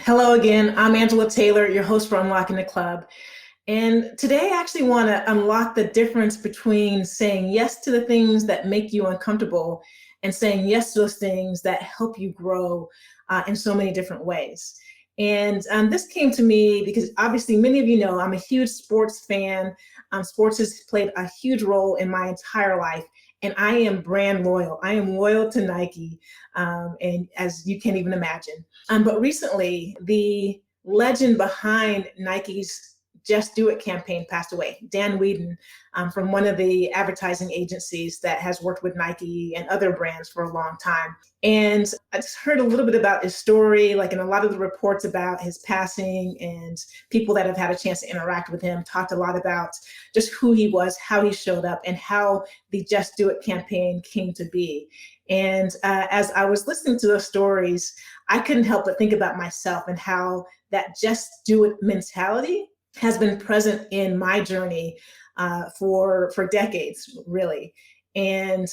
Hello again. I'm Angela Taylor, your host for Unlocking the Club. And today I actually want to unlock the difference between saying yes to the things that make you uncomfortable and saying yes to those things that help you grow in so many different ways. And this came to me because obviously many of you know I'm a huge sports fan. Sports has played a huge role in my entire life. And I am brand loyal. I am loyal to Nike, and as you can't even imagine. But recently, the legend behind Nike's Just Do It campaign passed away. Dan Whedon, from one of the advertising agencies that has worked with Nike and other brands for a long time. And I just heard a little bit about his story, like in a lot of the reports about his passing, and people that have had a chance to interact with him talked a lot about just who he was, how he showed up, and how the Just Do It campaign came to be. And as I was listening to those stories, I couldn't help but think about myself and how that just do it mentality has been present in my journey for decades, really. And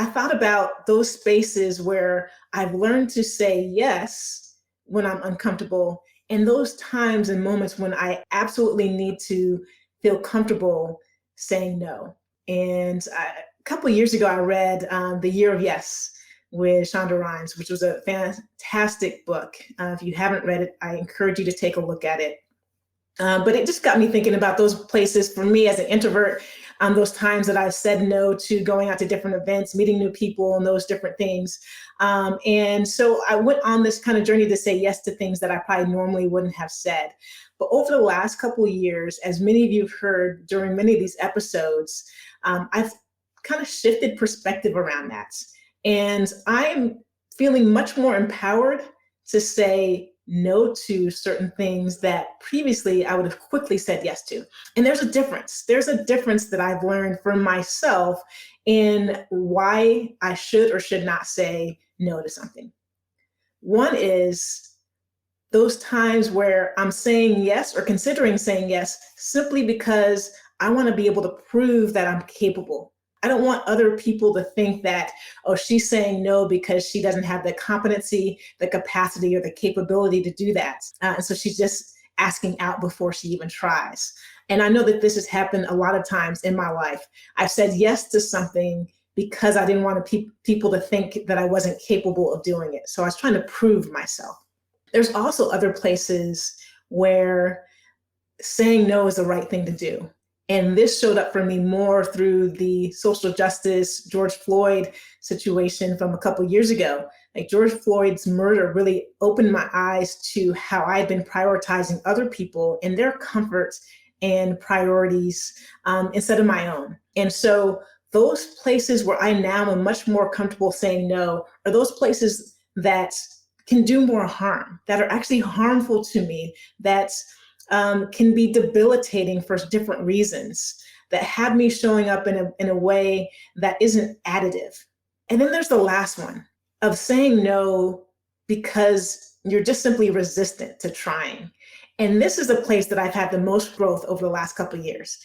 I thought about those spaces where I've learned to say yes when I'm uncomfortable, and those times and moments when I absolutely need to feel comfortable saying no. And a couple of years ago, I read The Year of Yes with Shonda Rhimes, which was a fantastic book. If you haven't read it, I encourage you to take a look at it. But it just got me thinking about those places for me as an introvert, those times that I've said no to going out to different events, meeting new people, and those different things. And so I went on this kind of journey to say yes to things that I probably normally wouldn't have said. But over the last couple of years, as many of you have heard during many of these episodes, I've kind of shifted perspective around that. And I am feeling much more empowered to say no to certain things that previously I would have quickly said yes to. And there's a difference. There's a difference that I've learned for myself in why I should or should not say no to something. One is those times where I'm saying yes or considering saying yes simply because I want to be able to prove that I'm capable. I don't want other people to think that, oh, she's saying no because she doesn't have the competency, the capacity, or the capability to do that. And so she's just asking out before she even tries. And I know that this has happened a lot of times in my life. I've said yes to something because I didn't want people to think that I wasn't capable of doing it. So I was trying to prove myself. There's also other places where saying no is the right thing to do. And this showed up for me more through the social justice George Floyd situation from a couple of years ago. Like George Floyd's murder really opened my eyes to how I had been prioritizing other people and their comforts and priorities instead of my own. And so those places where I now am much more comfortable saying no are those places that can do more harm, that are actually harmful to me, that can be debilitating for different reasons, that have me showing up in a way that isn't additive. And then there's the last one of saying no because you're just simply resistant to trying. And this is a place that I've had the most growth over the last couple of years,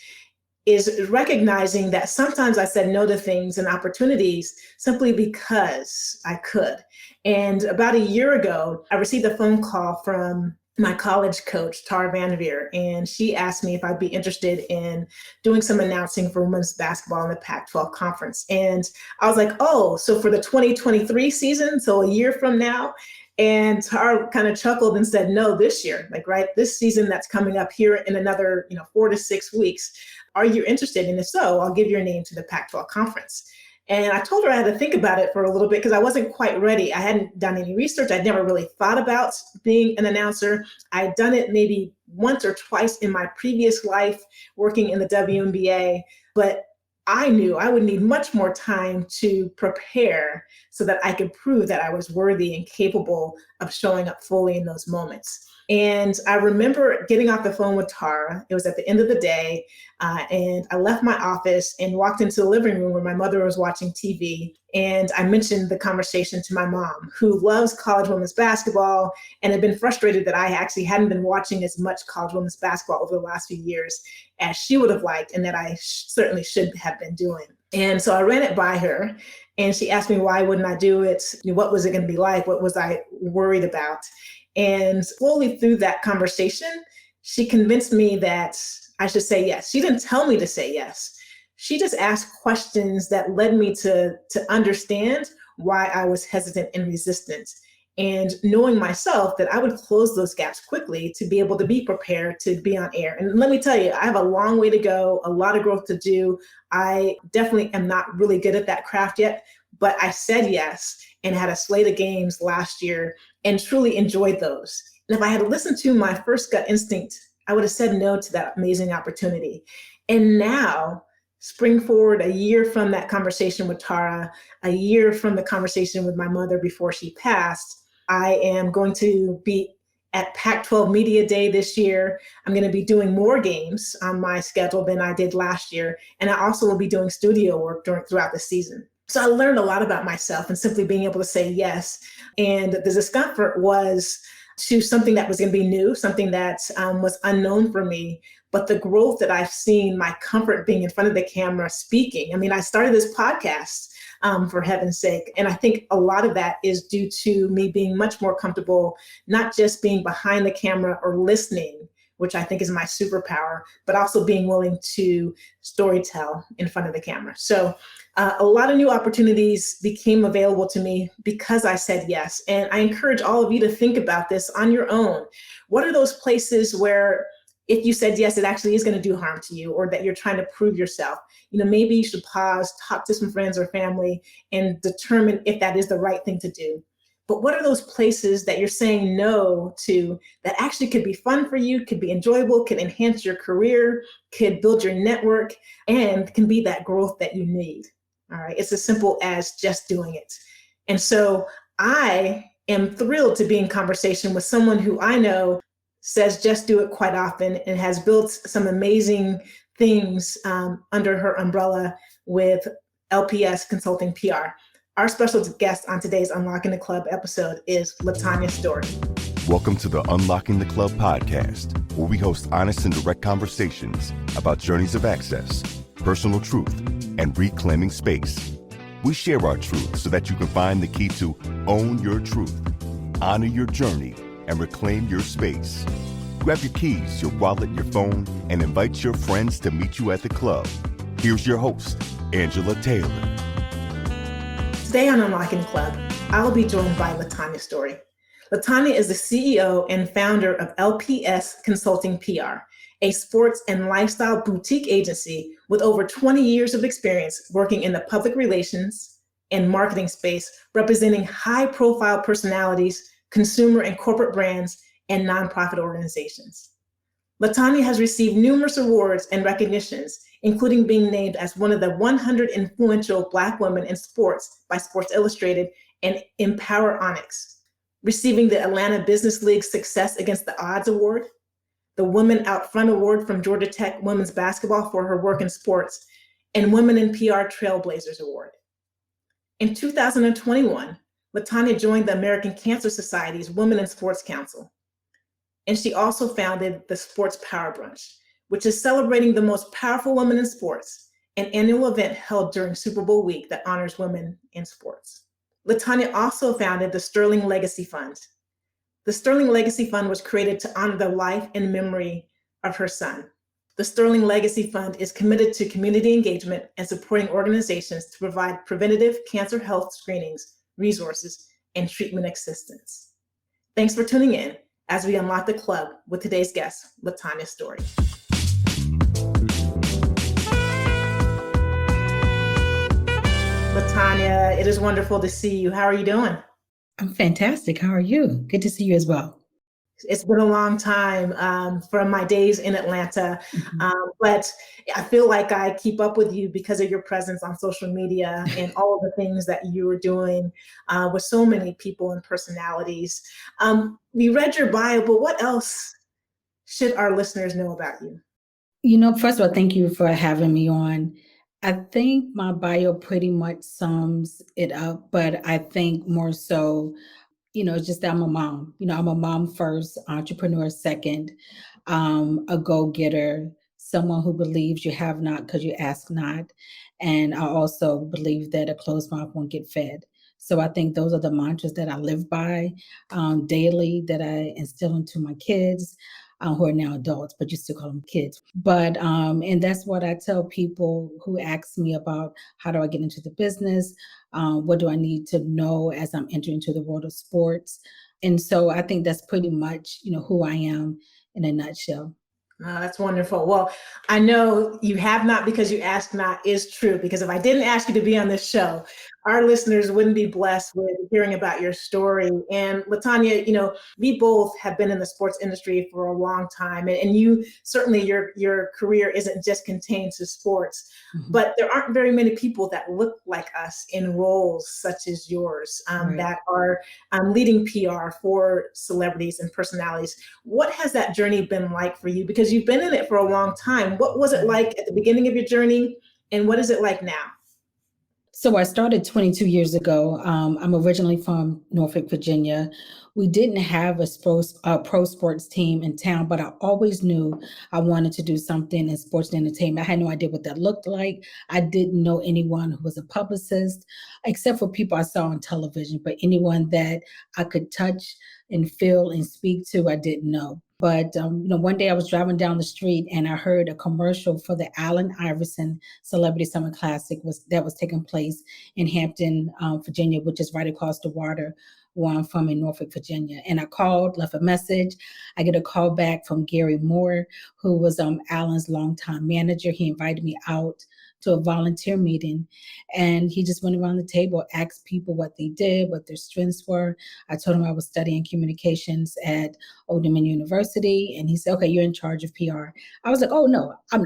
is recognizing that sometimes I said no to things and opportunities simply because I could. And about a year ago, I received a phone call from my college coach, Tara Vanderveer, and she asked me if I'd be interested in doing some announcing for women's basketball in the Pac-12 conference. And I was like, oh, so for the 2023 season, so a year from now? And Tara kind of chuckled and said, no, this year, like, right, this season that's coming up here in another, 4 to 6 weeks. Are you interested? And if so, I'll give your name to the Pac-12 conference. And I told her I had to think about it for a little bit because I wasn't quite ready. I hadn't done any research. I'd never really thought about being an announcer. I'd done it maybe once or twice in my previous life working in the WNBA, but I knew I would need much more time to prepare so that I could prove that I was worthy and capable of showing up fully in those moments. And I remember getting off the phone with Tara. It was at the end of the day, and I left my office and walked into the living room where my mother was watching TV. And I mentioned the conversation to my mom, who loves college women's basketball and had been frustrated that I actually hadn't been watching as much college women's basketball over the last few years as she would have liked, and that I certainly should have been doing. And so I ran it by her, and she asked me why wouldn't I do it? What was it going to be like? What was I worried about? And slowly through that conversation, she convinced me that I should say yes. She didn't tell me to say yes. She just asked questions that led me to understand why I was hesitant and resistant. And knowing myself that I would close those gaps quickly to be able to be prepared to be on air. And let me tell you, I have a long way to go, a lot of growth to do. I definitely am not really good at that craft yet, but I said yes and had a slate of games last year and truly enjoyed those. And if I had listened to my first gut instinct, I would have said no to that amazing opportunity. And now, spring forward a year from that conversation with Tara, a year from the conversation with my mother before she passed, I am going to be at Pac-12 Media Day this year. I'm going to be doing more games on my schedule than I did last year. And I also will be doing studio work throughout the season. So I learned a lot about myself and simply being able to say yes. And the discomfort was to something that was going to be new, something that was unknown for me. But the growth that I've seen, my comfort being in front of the camera speaking. I mean, I started this podcast for heaven's sake. And I think a lot of that is due to me being much more comfortable, not just being behind the camera or listening, which I think is my superpower, but also being willing to storytell in front of the camera. So a lot of new opportunities became available to me because I said yes. And I encourage all of you to think about this on your own. What are those places where if you said yes, it actually is going to do harm to you, or that you're trying to prove yourself? Maybe you should pause, talk to some friends or family, and determine if that is the right thing to do. But what are those places that you're saying no to that actually could be fun for you, could be enjoyable, could enhance your career, could build your network, and can be that growth that you need? All right. It's as simple as just doing it. And so I am thrilled to be in conversation with someone who I know says just do it quite often and has built some amazing things under her umbrella with LPS Consulting PR. Our special guest on today's Unlocking the Club episode is LaTonya Story. Welcome to the Unlocking the Club podcast, where we host honest and direct conversations about journeys of access, personal truth, and reclaiming space. We share our truth so that you can find the key to own your truth, honor your journey, and reclaim your space. Grab your keys, your wallet, your phone, and invite your friends to meet you at the club. Here's your host, Angela Taylor. Today on Unlocking the Club, I'll be joined by LaTonya Story. LaTonya is the CEO and founder of LPS Consulting PR, a sports and lifestyle boutique agency with over 20 years of experience working in the public relations and marketing space, representing high-profile personalities, consumer and corporate brands, and nonprofit organizations. LaTonya has received numerous awards and recognitions, including being named as one of the 100 influential Black women in sports by Sports Illustrated and Empower Onyx, receiving the Atlanta Business League Success Against the Odds Award, the Women Out Front Award from Georgia Tech Women's Basketball for her work in sports, and Women in PR Trailblazers Award. In 2021, LaTonya joined the American Cancer Society's Women in Sports Council. And she also founded the Sports Power Brunch, which is celebrating the most powerful women in sports, an annual event held during Super Bowl week that honors women in sports. LaTonya also founded the Sterling Legacy Fund. The Sterling Legacy Fund was created to honor the life and memory of her son. The Sterling Legacy Fund is committed to community engagement and supporting organizations to provide preventative cancer health screenings, resources, and treatment assistance. Thanks for tuning in as we unlock the club with today's guest, LaTonya Story. LaTonya, it is wonderful to see you. How are you doing? I'm fantastic. How are you? Good to see you as well. It's been a long time from my days in Atlanta, but I feel like I keep up with you because of your presence on social media and all of the things that you are doing with so many people and personalities. We read your bio, but what else should our listeners know about you? First of all, thank you for having me on. I think my bio pretty much sums it up, but I think more so, just that I'm a mom. I'm a mom first, entrepreneur second, a go-getter, someone who believes you have not because you ask not. And I also believe that a closed mouth won't get fed. So I think those are the mantras that I live by daily, that I instill into my kids. Who are now adults, but you still call them kids. But and that's what I tell people who ask me about how do I get into the business, what do I need to know as I'm entering into the world of sports. And so I think that's pretty much, who I am in a nutshell. Oh, that's wonderful. Well, I know you have not because you ask not is true. Because if I didn't ask you to be on this show, our listeners wouldn't be blessed with hearing about your story. And LaTonya, we both have been in the sports industry for a long time, and you certainly your career isn't just contained to sports. Mhm. But there aren't very many people that look like us in roles such as yours, Right. that are leading PR for celebrities and personalities. What has that journey been like for you? Because you've been in it for a long time. What was it like at the beginning of your journey, and what is it like now? So I started 22 years ago. I'm originally from Norfolk, Virginia. We didn't have a pro sports team in town, but I always knew I wanted to do something in sports and entertainment. I had no idea what that looked like. I didn't know anyone who was a publicist, except for people I saw on television, but anyone that I could touch and feel and speak to, I didn't know. But one day I was driving down the street and I heard a commercial for the Allen Iverson Celebrity Summer Classic that was taking place in Hampton, Virginia, which is right across the water where I'm from in Norfolk, Virginia. And I called, left a message. I get a call back from Gary Moore, who was Allen's longtime manager. He invited me out to a volunteer meeting, and he just went around the table, asked people what they did, what their strengths were. I told him I was studying communications at Old Dominion University, and he said, "Okay, you're in charge of PR." I was like, "Oh no, I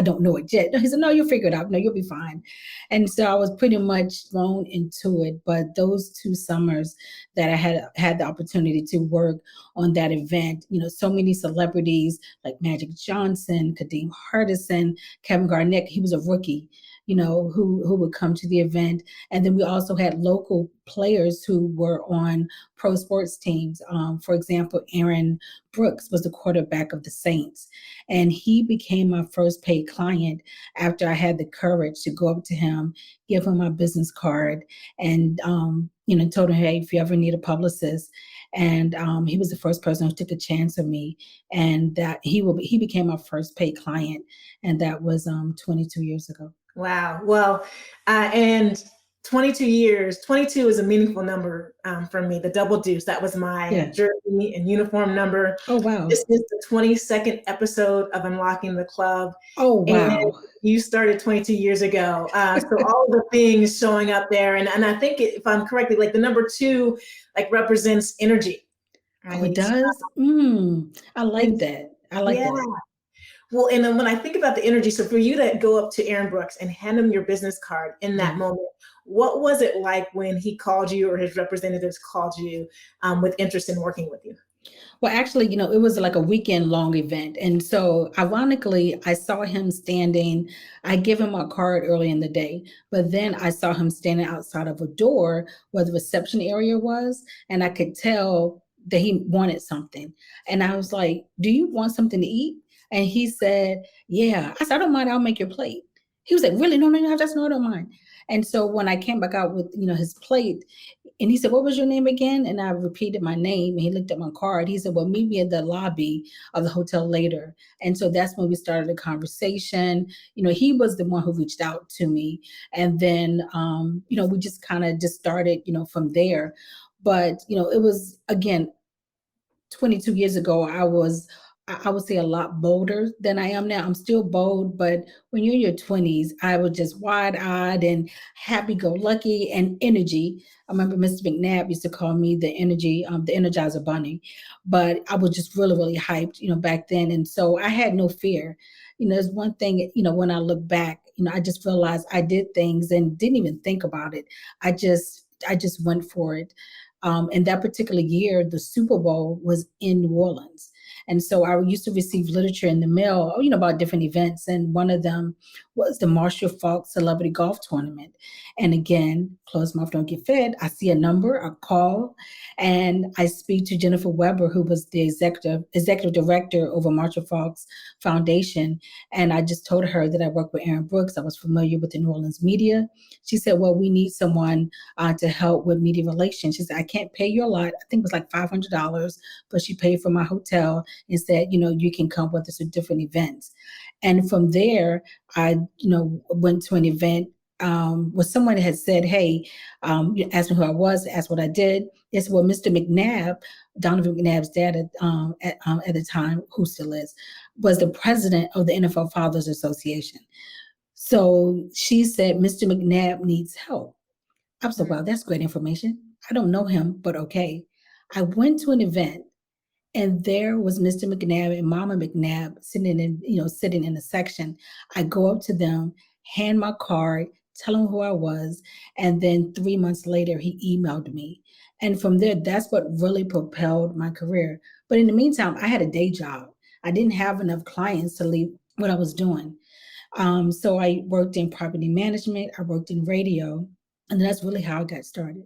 don't know it yet." He said, "No, you'll figure it out. No, you'll be fine." And so I was pretty much thrown into it. But those 2 summers that I had the opportunity to work on that event, so many celebrities like Magic Johnson, Kadeem Hardison, Kevin Garnett, he was a rookie, who would come to the event. And then we also had local players who were on pro sports teams. For example, Aaron Brooks was the quarterback of the Saints, and he became my first paid client after I had the courage to go up to him, give him my business card, and told him, "Hey, if you ever need a publicist." And he was the first person who took a chance on me, and that he became my first paid client, and that was 22 years ago. Wow. Well, and 22 years, 22 is a meaningful number for me. The double deuce, that was my Yeah. jersey and uniform number. Oh wow. This is the 22nd episode of Unlocking the Club. Oh And wow. you started 22 years ago. So all the things showing up there. And I think if I'm correctly, like the number 2, like represents energy, Oh, it right? does? I like And that. I like yeah. that. Well, and then when I think about the energy, so for you to go up to Aaron Brooks and hand him your business card in that Yeah. moment, what was it like when he called you or his representatives called you with interest in working with you? Well, actually, it was like a weekend long event. And so ironically, I saw him standing. I give him my card early in the day, but then I saw him standing outside of a door where the reception area was, and I could tell that he wanted something. And I was like, "Do you want something to eat?" And he said, "Yeah." I said, "I don't mind, I'll make your plate." He was like, "Really? No, no, no, that's no, I don't mind." And so when I came back out with, his plate, and he said, "What was your name again?" And I repeated my name. And he looked at my card. He said, "Well, meet me in the lobby of the hotel later." And so that's when we started a conversation. He was the one who reached out to me. And then, we just kind of just started, from there. But, it was, again, 22 years ago, I would say a lot bolder than I am now. I'm still bold, but when you're in your 20s, I was just wide-eyed and happy-go-lucky and energy. I remember Mr. McNabb used to call me the Energizer Bunny, but I was just really, really hyped, back then. And so I had no fear. There's one thing, when I look back, I just realized I did things and didn't even think about it. I just went for it. And that particular year, the Super Bowl was in New Orleans. And so I used to receive literature in the mail, about different events. And one of them was the Marshall Falk Celebrity Golf Tournament. And again, closed mouth don't get fed. I see a number, I call, and I speak to Jennifer Weber, who was the executive director over Marshall Falk's foundation. And I just told her that I work with Aaron Brooks. I was familiar with the New Orleans media. She said, well, we need someone to help with media relations. She said, I can't pay you a lot. I think it was like $500, but she paid for my hotel and said, you can come with us to different events. And from there, I, went to an event where someone had said, hey, asked me who I was, asked what I did. They said, well, Mr. McNabb, Donovan McNabb's dad at the time, who still is, was the president of the NFL Fathers Association. So she said, Mr. McNabb needs help. I said, wow, that's great information. I don't know him, but okay. I went to an event and there was Mr. McNabb and Mama McNabb sitting in a section. I go up to them, hand my card, tell him who I was. And then 3 months later, he emailed me. And from there, that's what really propelled my career. But in the meantime, I had a day job. I didn't have enough clients to leave what I was doing. So I worked in property management. I worked in radio. And that's really how I got started.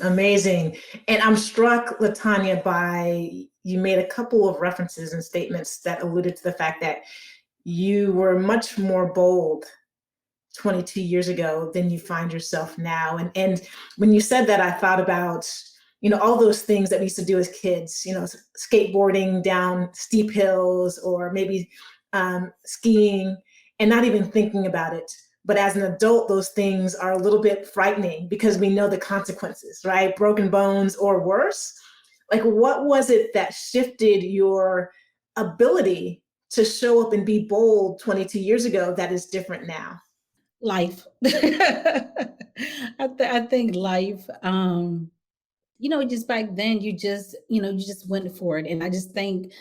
Amazing. And I'm struck, LaTonya, by you made a couple of references and statements that alluded to the fact that you were much more bold 22 years ago than you find yourself now. And when you said that, I thought about, all those things that we used to do as kids, skateboarding down steep hills or maybe skiing and not even thinking about it. But as an adult, those things are a little bit frightening because we know the consequences, right? Broken bones or worse. Like, what was it that shifted your ability to show up and be bold 22 years ago that is different now? Life. I think life, just back then you just went for it. And I just think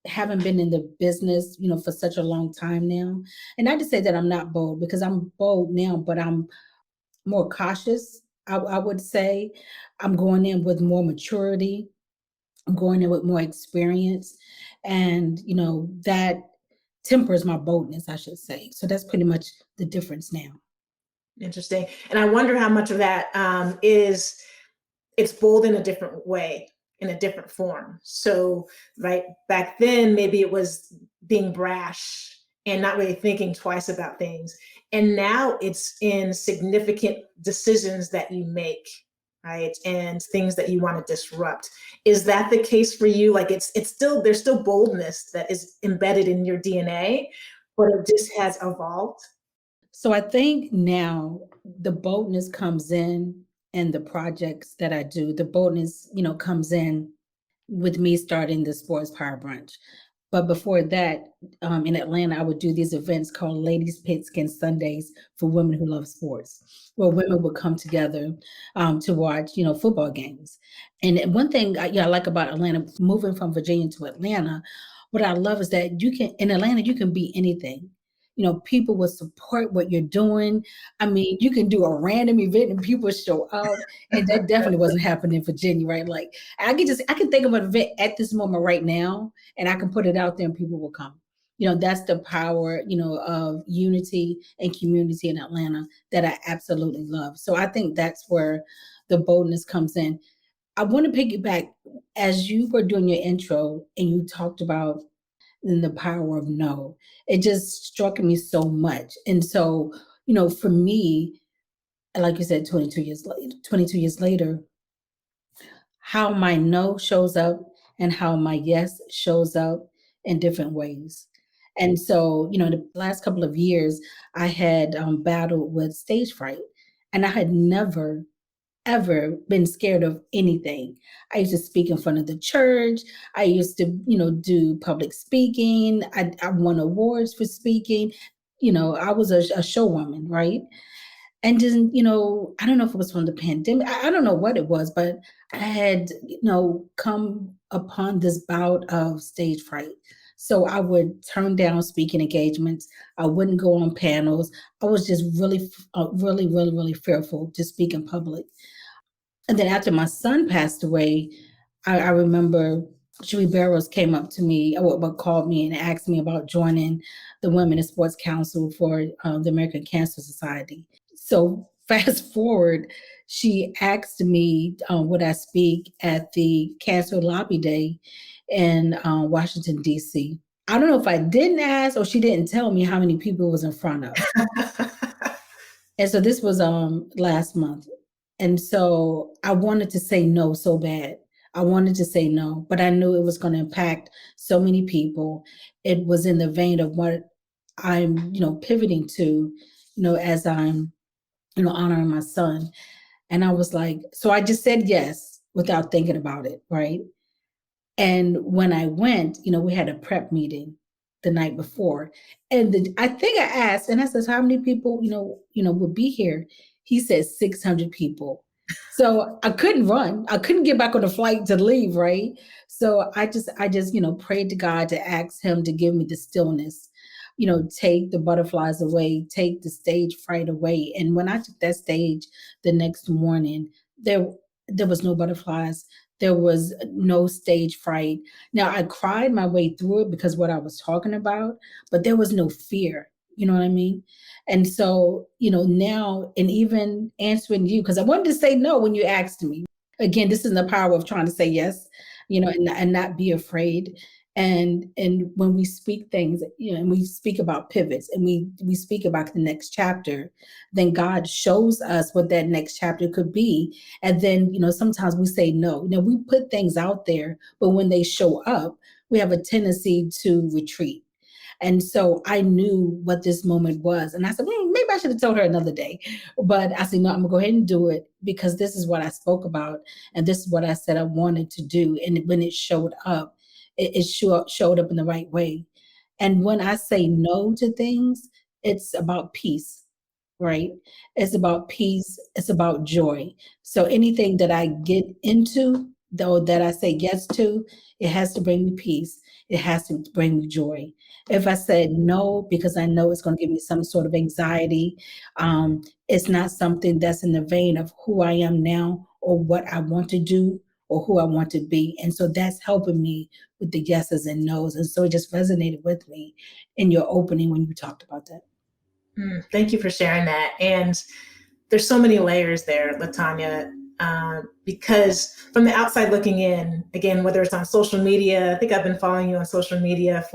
having been in the business, for such a long time now, and not to say that I'm not bold, because I'm bold now, but I'm more cautious. I would say I'm going in with more maturity. I'm going in with more experience, and that tempers my boldness, I should say. So that's pretty much the difference now. Interesting. And I wonder how much of that it's bold in a different way, in a different form. So, right, back then, maybe it was being brash and not really thinking twice about things. And now it's in significant decisions that you make, right? And things that you want to disrupt. Is that the case for you? Like there's still boldness that is embedded in your DNA, but it just has evolved. So I think now the boldness comes in the projects that I do. The boldness, comes in with me starting the Sports Power Brunch. But before that, in Atlanta, I would do these events called Ladies Pigskin Sundays for women who love sports, where women would come together to watch, football games. And one thing I like about Atlanta, moving from Virginia to Atlanta, what I love is that in Atlanta, you can be anything. People will support what you're doing. I mean, you can do a random event and people show up, and that definitely wasn't happening in Virginia, right? Like I can think of an event at this moment right now, and I can put it out there and people will come. That's the power, of unity and community in Atlanta that I absolutely love. So I think that's where the boldness comes in. I want to piggyback, as you were doing your intro and you talked about the power of no. It just struck me so much. And so, for me, like you said, 22 years later, how my no shows up and how my yes shows up in different ways. And so, the last couple of years, I had battled with stage fright, and I had never ever been scared of anything. I used to speak in front of the church. I used to, do public speaking. I won awards for speaking. I was a showwoman, right? And then, I don't know if it was from the pandemic. I don't know what it was, but I had, come upon this bout of stage fright. So I would turn down speaking engagements. I wouldn't go on panels. I was just really, really, really, really fearful to speak in public. And then after my son passed away, I remember Sheree Barrows came up to me, called me and asked me about joining the Women in Sports Council for the American Cancer Society. So fast forward, she asked me would I speak at the Cancer Lobby Day in Washington, D.C. I don't know if I didn't ask or she didn't tell me how many people it was in front of. And so this was last month. And so I wanted to say no so bad. I wanted to say no, but I knew it was going to impact so many people. It was in the vein of what I'm, pivoting to, as I'm, honoring my son. And I was like, so I just said yes without thinking about it, right? And when I went, we had a prep meeting the night before. And I think I asked, and I said, how many people, would be here? He said 600 people. So I couldn't run. I couldn't get back on the flight to leave, right? So I just, prayed to God to ask him to give me the stillness, take the butterflies away, take the stage fright away. And when I took that stage the next morning, there was no butterflies. There was no stage fright. Now, I cried my way through it because what I was talking about, but there was no fear. You know what I mean? And so, now, and even answering you, because I wanted to say no when you asked me. Again, this is the power of trying to say yes, and not be afraid. And when we speak things, and we speak about pivots and we speak about the next chapter, then God shows us what that next chapter could be. And then, sometimes we say no. We put things out there, but when they show up, we have a tendency to retreat. And so I knew what this moment was. And I said, maybe I should have told her another day. But I said, no, I'm going to go ahead and do it because this is what I spoke about. And this is what I said I wanted to do. And when it showed up, it showed up in the right way. And when I say no to things, it's about peace, right? It's about peace. It's about joy. So anything that I get into, though, that I say yes to, it has to bring me peace. It has to bring me joy. If I said no, because I know it's going to give me some sort of anxiety, it's not something that's in the vein of who I am now or what I want to do or who I want to be. And so that's helping me with the yeses and nos. And so it just resonated with me in your opening when you talked about that. Thank you for sharing that. And there's so many layers there, LaTonya, because from the outside looking in, again, whether it's on social media, I think I've been following you on social media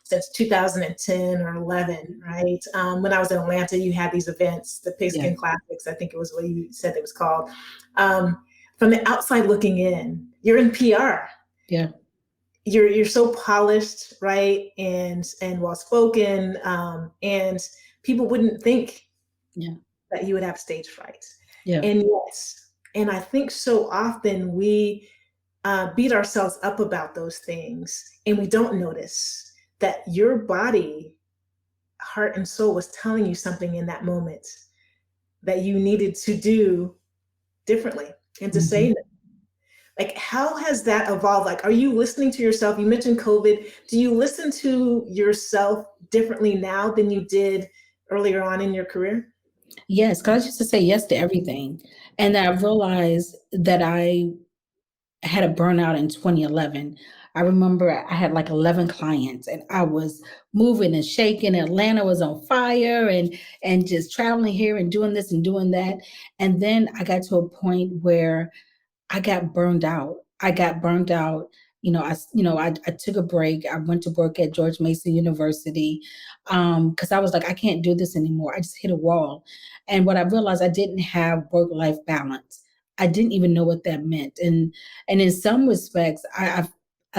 since 2010 or 11, right? When I was in Atlanta, you had these events, the Pigskin Classics, I think it was what you said it was called. From the outside looking in, you're in PR. Yeah. You're so polished, right? And well-spoken, and people wouldn't think that you would have stage fright. Yeah. And yes, and I think so often we beat ourselves up about those things and we don't notice that your body, heart and soul was telling you something in that moment that you needed to do differently and to say no. Like, how has that evolved? Like, are you listening to yourself? You mentioned COVID. Do you listen to yourself differently now than you did earlier on in your career? Yes, because I used to say yes to everything. And I realized that I had a burnout in 2011. I remember I had like 11 clients and I was moving and shaking. Atlanta was on fire and just traveling here and doing this and doing that. And then I got to a point where I got burned out. I took a break. I went to work at George Mason University because I was like, I can't do this anymore. I just hit a wall. And what I realized, I didn't have work-life balance. I didn't even know what that meant. And in some respects, I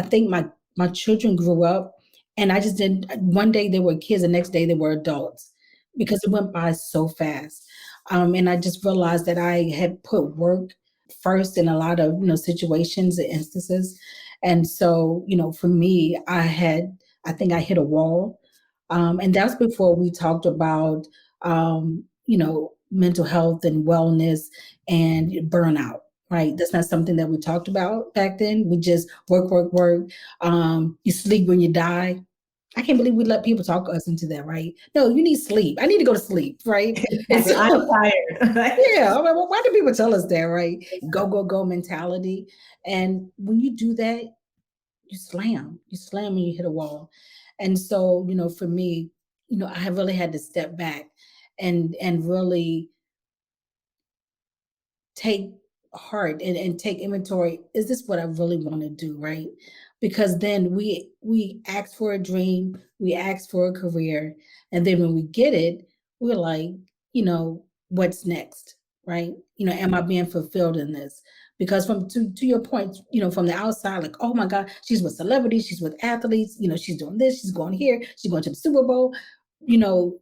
think my children grew up and I just didn't, one day they were kids, the next day they were adults because it went by so fast. And I just realized that I had put work first in a lot of situations and instances. And so for me, I think I hit a wall, and that's before we talked about mental health and wellness and burnout, right? That's not something that we talked about back then. We just work. You sleep when you die. I can't believe we let people talk us into that, right? No, you need sleep. I need to go to sleep, right? So, I'm tired. Right? Yeah. I mean, well, why do people tell us that, right? Go mentality. And when you do that, you slam and you hit a wall. And so, for me, I have really had to step back and really take heart and take inventory. Is this what I really want to do? Right. Because then we ask for a dream, we ask for a career, and then when we get it, we're like, what's next? Right. Am I being fulfilled in this? Because to your point, from the outside, like, oh my God, she's with celebrities, she's with athletes, she's doing this, she's going here, she's going to the Super Bowl.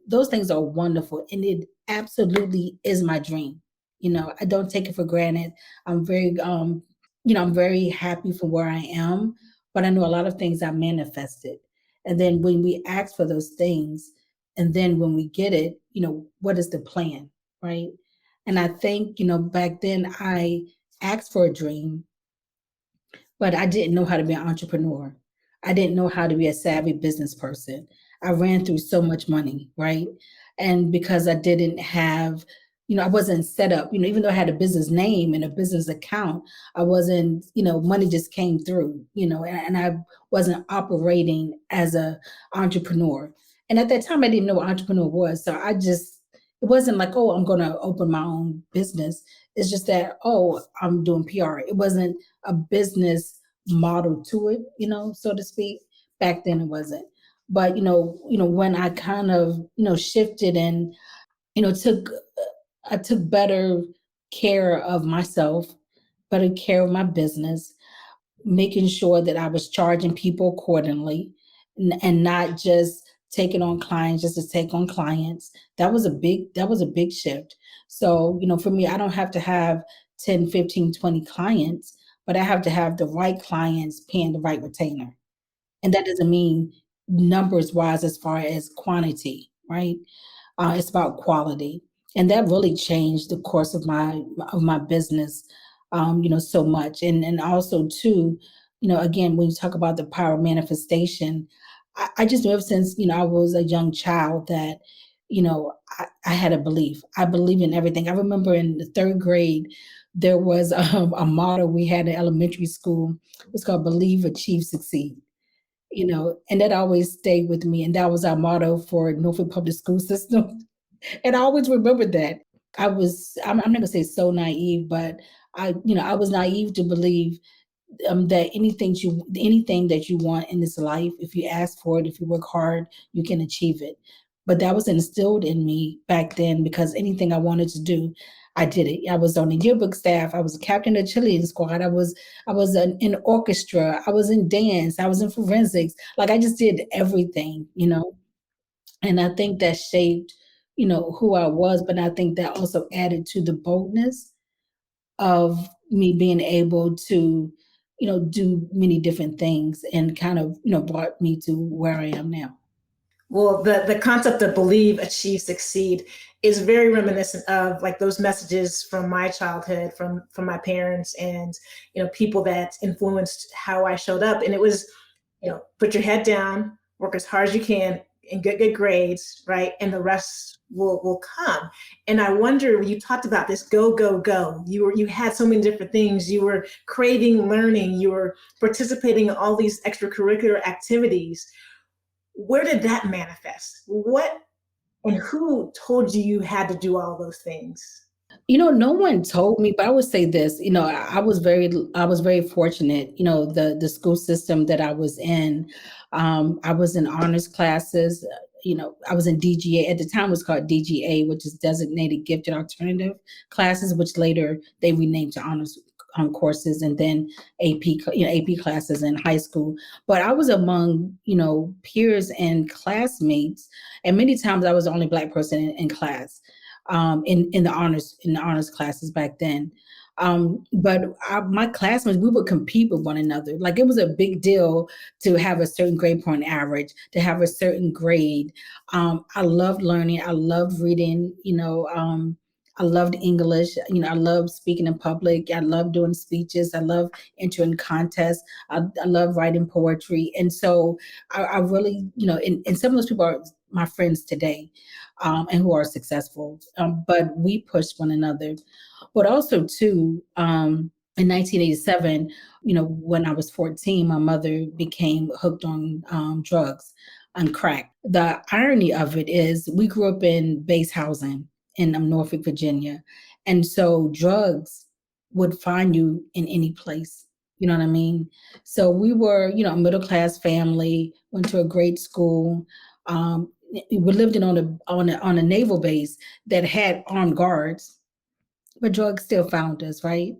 Those things are wonderful. And it absolutely is my dream. I don't take it for granted. I'm very, I'm very happy for where I am, but I know a lot of things I manifested. And then when we ask for those things, and then when we get it, what is the plan, right? And I think, back then I asked for a dream, but I didn't know how to be an entrepreneur. I didn't know how to be a savvy business person. I ran through so much money, right? And because I didn't have, I wasn't set up, even though I had a business name and a business account, I wasn't, money just came through, and I wasn't operating as a entrepreneur. And at that time, I didn't know what entrepreneur was. So it wasn't like, oh, I'm going to open my own business. It's just that, oh, I'm doing PR. It wasn't a business model to it, so to speak. Back then it wasn't. But, when I kind of, shifted and, took I took better care of myself, better care of my business, making sure that I was charging people accordingly and not just taking on clients just to take on clients. That was a big shift. So, for me, I don't have to have 10, 15, 20 clients, but I have to have the right clients paying the right retainer. And that doesn't mean numbers wise as far as quantity, right? It's about quality, and that really changed the course of my business, so much. And also too, again, when you talk about the power of manifestation, I just know ever since I was a young child that I had a belief. I believe in everything. I remember in the third grade there was a motto we had in elementary school. It was called "Believe, Achieve, Succeed." And that always stayed with me. And that was our motto for Norfolk Public School System. And I always remembered that. I'm not gonna say so naive, but I was naive to believe that anything that you want in this life, if you ask for it, if you work hard, you can achieve it. But that was instilled in me back then because anything I wanted to do, I did it. I was on the yearbook staff. I was a captain of the cheerleading squad. I was in orchestra. I was in dance. I was in forensics. Like I just did everything. And I think that shaped, who I was. But I think that also added to the boldness of me being able to, do many different things and kind of, brought me to where I am now. Well, the concept of believe, achieve, succeed is very reminiscent of like those messages from my childhood, from my parents and people that influenced how I showed up. And it was, put your head down, work as hard as you can, and get good grades, right? And the rest will come. And I wonder, when you talked about this go, go, go, you had so many different things. You were craving learning, you were participating in all these extracurricular activities. Where did that manifest? What and who told you you had to do all those things? No one told me, but I would say this, I was very fortunate, the school system that I was in, I was in honors classes, I was in DGA, at the time it was called DGA, which is designated gifted alternative classes, which later they renamed to honors courses, and then AP classes in high school. But I was among, peers and classmates, and many times I was the only Black person in class, in the honors classes back then. But my classmates, we would compete with one another. Like it was a big deal to have a certain grade point average, to have a certain grade. I loved learning. I loved reading. I loved English. I loved speaking in public. I loved doing speeches. I loved entering contests. I love writing poetry. And so I really, and some of those people are my friends today, and who are successful. But we push one another. But also too, In 1987, when I was 14, my mother became hooked on drugs, on crack. The irony of it is we grew up in base housing in Norfolk, Virginia. And so drugs would find you in any place. You know what I mean? So we were, a middle class family, went to a great school. We lived in on a naval base that had armed guards, but drugs still found us, right?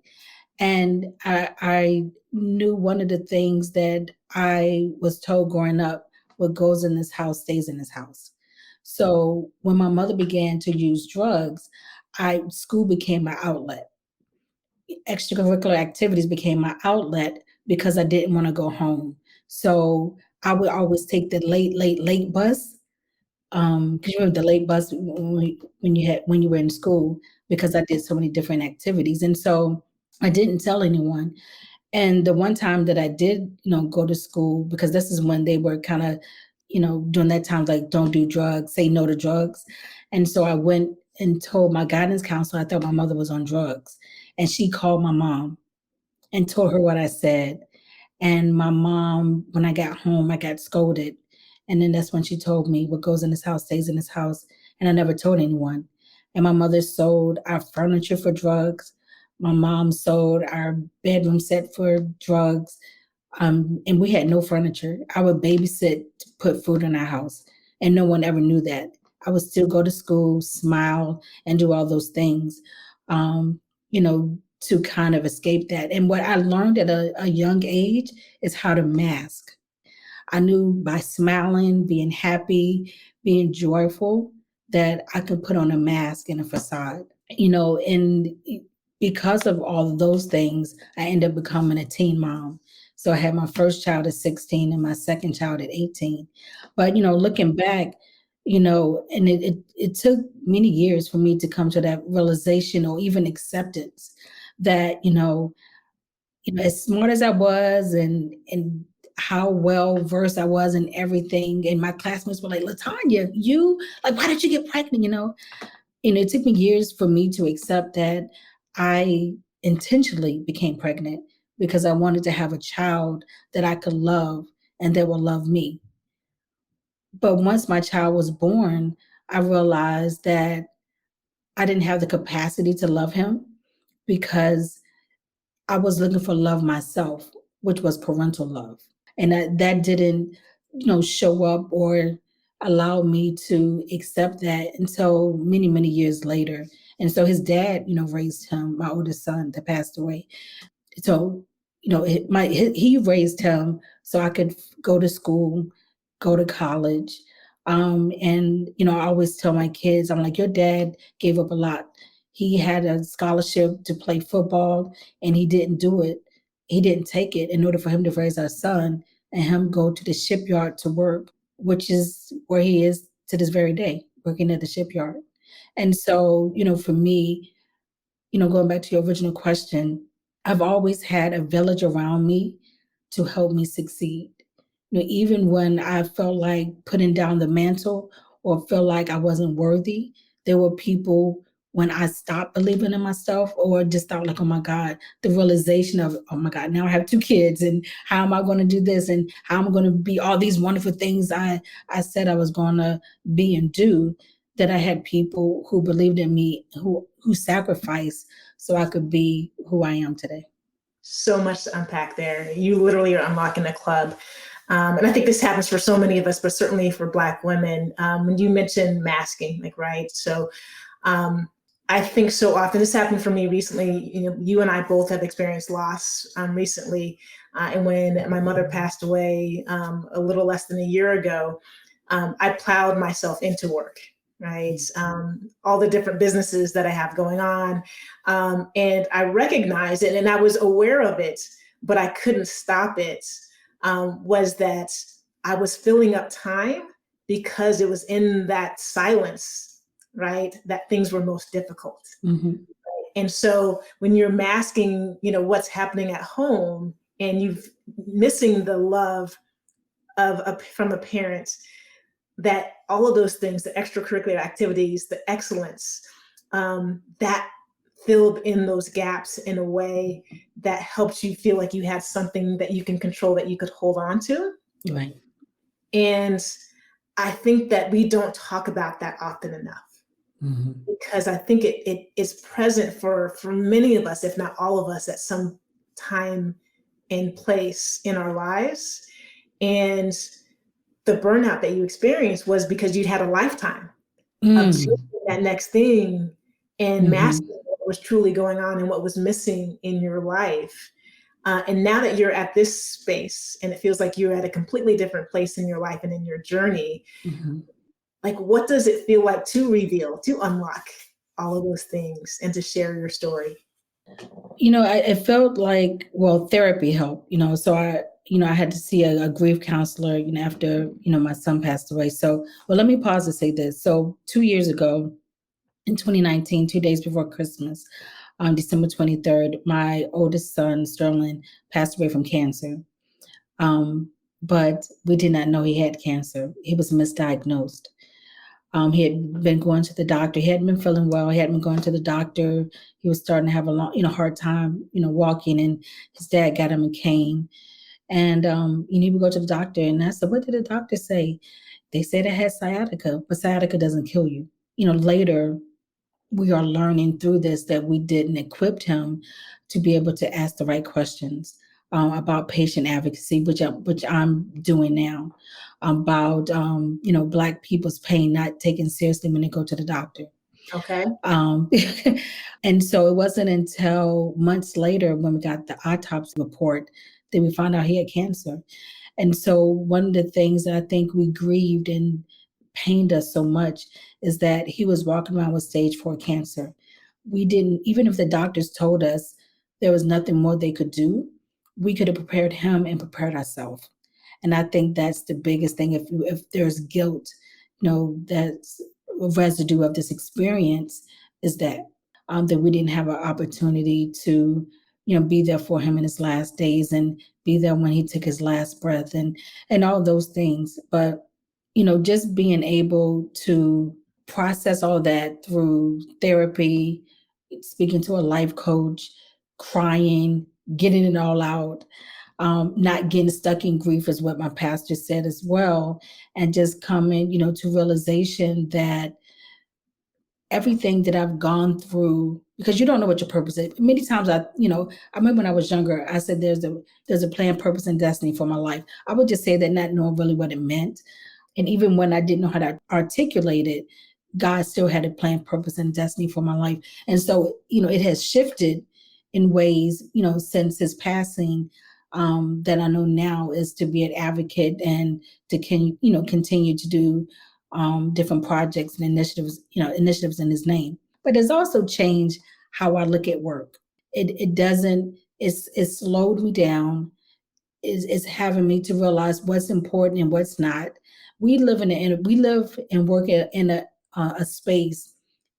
And I knew one of the things that I was told growing up: what goes in this house stays in this house. So when my mother began to use drugs, school became my outlet. Extracurricular activities became my outlet because I didn't want to go home. So I would always take the late bus. Because you remember the late bus when you were in school, because I did so many different activities. And so I didn't tell anyone. And the one time that I did, go to school, because this is when they were kind of, during that time, like, don't do drugs, say no to drugs. And so I went and told my guidance counselor I thought my mother was on drugs. And she called my mom and told her what I said. And my mom, when I got home, I got scolded. And then that's when she told me, what goes in this house stays in this house. And I never told anyone. And my mother sold our furniture for drugs. My mom sold our bedroom set for drugs. And we had no furniture. I would babysit to put food in our house. And no one ever knew that. I would still go to school, smile, and do all those things, to kind of escape that. And what I learned at a young age is how to mask. I knew by smiling, being happy, being joyful, that I could put on a mask and a facade. And because of all of those things, I ended up becoming a teen mom. So I had my first child at 16 and my second child at 18. But, looking back, and it took many years for me to come to that realization or even acceptance that, as smart as I was and how well versed I was in everything, and my classmates were like, LaTonya, why did you get pregnant? It took me years for me to accept that I intentionally became pregnant because I wanted to have a child that I could love and that will love me. But once my child was born, I realized that I didn't have the capacity to love him because I was looking for love myself, which was parental love. And that didn't, show up or allow me to accept that until many, many years later. And so his dad, raised him, my oldest son that passed away. So, he raised him so I could go to school, go to college. And, I always tell my kids, I'm like, your dad gave up a lot. He had a scholarship to play football and he didn't do it. He didn't take it in order for him to raise our son and him go to the shipyard to work, which is where he is to this very day, working at the shipyard. And so, for me, going back to your original question, I've always had a village around me to help me succeed. Even when I felt like putting down the mantle or felt like I wasn't worthy, there were people when I stopped believing in myself or just thought like, oh my God, the realization of, oh my God, now I have 2 kids and how am I going to do this and how am I going to be all these wonderful things I said I was going to be and do, that I had people who believed in me, who sacrificed so I could be who I am today. So much to unpack there. You literally are unlocking a club. And I think this happens for so many of us, but certainly for Black women. When you mentioned masking, right? So I think so often, this happened for me recently, you and I both have experienced loss recently. And when my mother passed away a little less than a year ago, I plowed myself into work. Right. All the different businesses that I have going on. And I recognized it and I was aware of it, but I couldn't stop it, was that I was filling up time because it was in that silence, right, that things were most difficult. Mm-hmm. And so when you're masking, what's happening at home and you've missing the love from a parent, that all of those things, the extracurricular activities, the excellence, that filled in those gaps in a way that helps you feel like you had something that you can control, that you could hold on to. Right. And I think that we don't talk about that often enough. Mm-hmm. Because I think it is present for many of us, if not all of us, at some time and place in our lives. And the burnout that you experienced was because you'd had a lifetime of chasing that next thing and masking what was truly going on and what was missing in your life. And now that you're at this space and it feels like you're at a completely different place in your life and in your journey, like, what does it feel like to reveal, to unlock all of those things and to share your story? It felt like, well, therapy helped, so I had to see a grief counselor, after, my son passed away. So, well, let me pause to say this. So 2 years ago in 2019, 2 days before Christmas, on December 23rd, my oldest son, Sterling, passed away from cancer. But we did not know he had cancer. He was misdiagnosed. He had been going to the doctor. He hadn't been feeling well. He hadn't been going to the doctor. He was starting to have a long, hard time, walking. And his dad got him a cane. And he would go to the doctor. And I said, "What did the doctor say?" They said it had sciatica, but sciatica doesn't kill you. Later we are learning through this that we didn't equip him to be able to ask the right questions about patient advocacy, which I'm doing now, about Black people's pain not taken seriously when they go to the doctor. Okay. And so it wasn't until months later when we got the autopsy report that we found out he had cancer. And so one of the things that I think we grieved and pained us so much is that he was walking around with stage 4 cancer. We didn't, even if the doctors told us there was nothing more they could do, we could have prepared him and prepared ourselves. And I think that's the biggest thing. If there's guilt, that's a residue of this experience, is that we didn't have an opportunity to, be there for him in his last days and be there when he took his last breath and all those things. But, just being able to process all that through therapy, speaking to a life coach, crying, getting it all out, not getting stuck in grief is what my pastor said as well. And just coming, to realization that everything that I've gone through, because you don't know what your purpose is. Many times I remember when I was younger, I said there's a plan, purpose, and destiny for my life. I would just say that not knowing really what it meant. And even when I didn't know how to articulate it, God still had a plan, purpose, and destiny for my life. And so, it has shifted in ways, since his passing, that I know now is to be an advocate and to continue to do different projects and initiatives in his name. But it's also changed how I look at work. It's slowed me down. Is having me to realize what's important and what's not. We live and work in a space.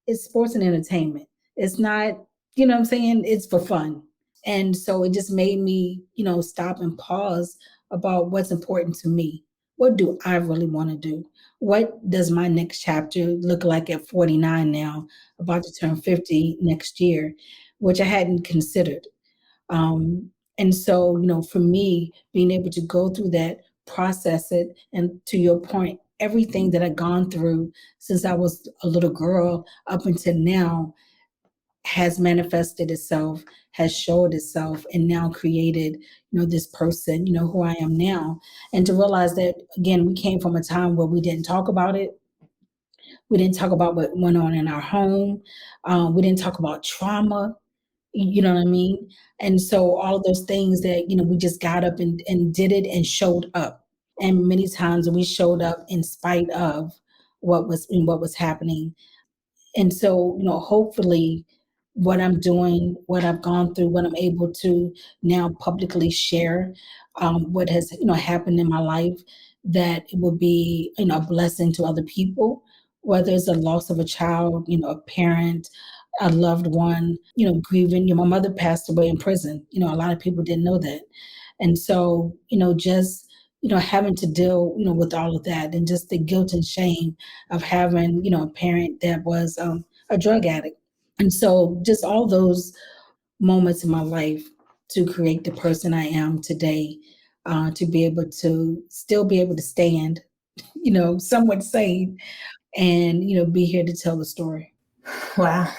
It's sports and entertainment. It's not, what I'm saying? It's for fun. And so it just made me, stop and pause about what's important to me. What do I really want to do? What does my next chapter look like at 49 now, about to turn 50 next year, which I hadn't considered. And so, for me, being able to go through that, process it, and to your point, everything that I've gone through since I was a little girl up until now has manifested itself, has showed itself, and now created, this person, who I am now. And to realize that, again, we came from a time where we didn't talk about it. We didn't talk about what went on in our home. We didn't talk about trauma. You know what I mean? And so all of those things that, we just got up and did it and showed up. And many times we showed up in spite of what was happening. And so, hopefully what I'm doing, what I've gone through, what I'm able to now publicly share, what has, happened in my life, that it will be, a blessing to other people, whether it's a loss of a child, a parent, a loved one, grieving. My mother passed away in prison. A lot of people didn't know that. And so, just, having to deal, with all of that, and just the guilt and shame of having, a parent that was a drug addict. And so just all those moments in my life to create the person I am today, to be able to still be able to stand, somewhat sane, and, be here to tell the story. Wow.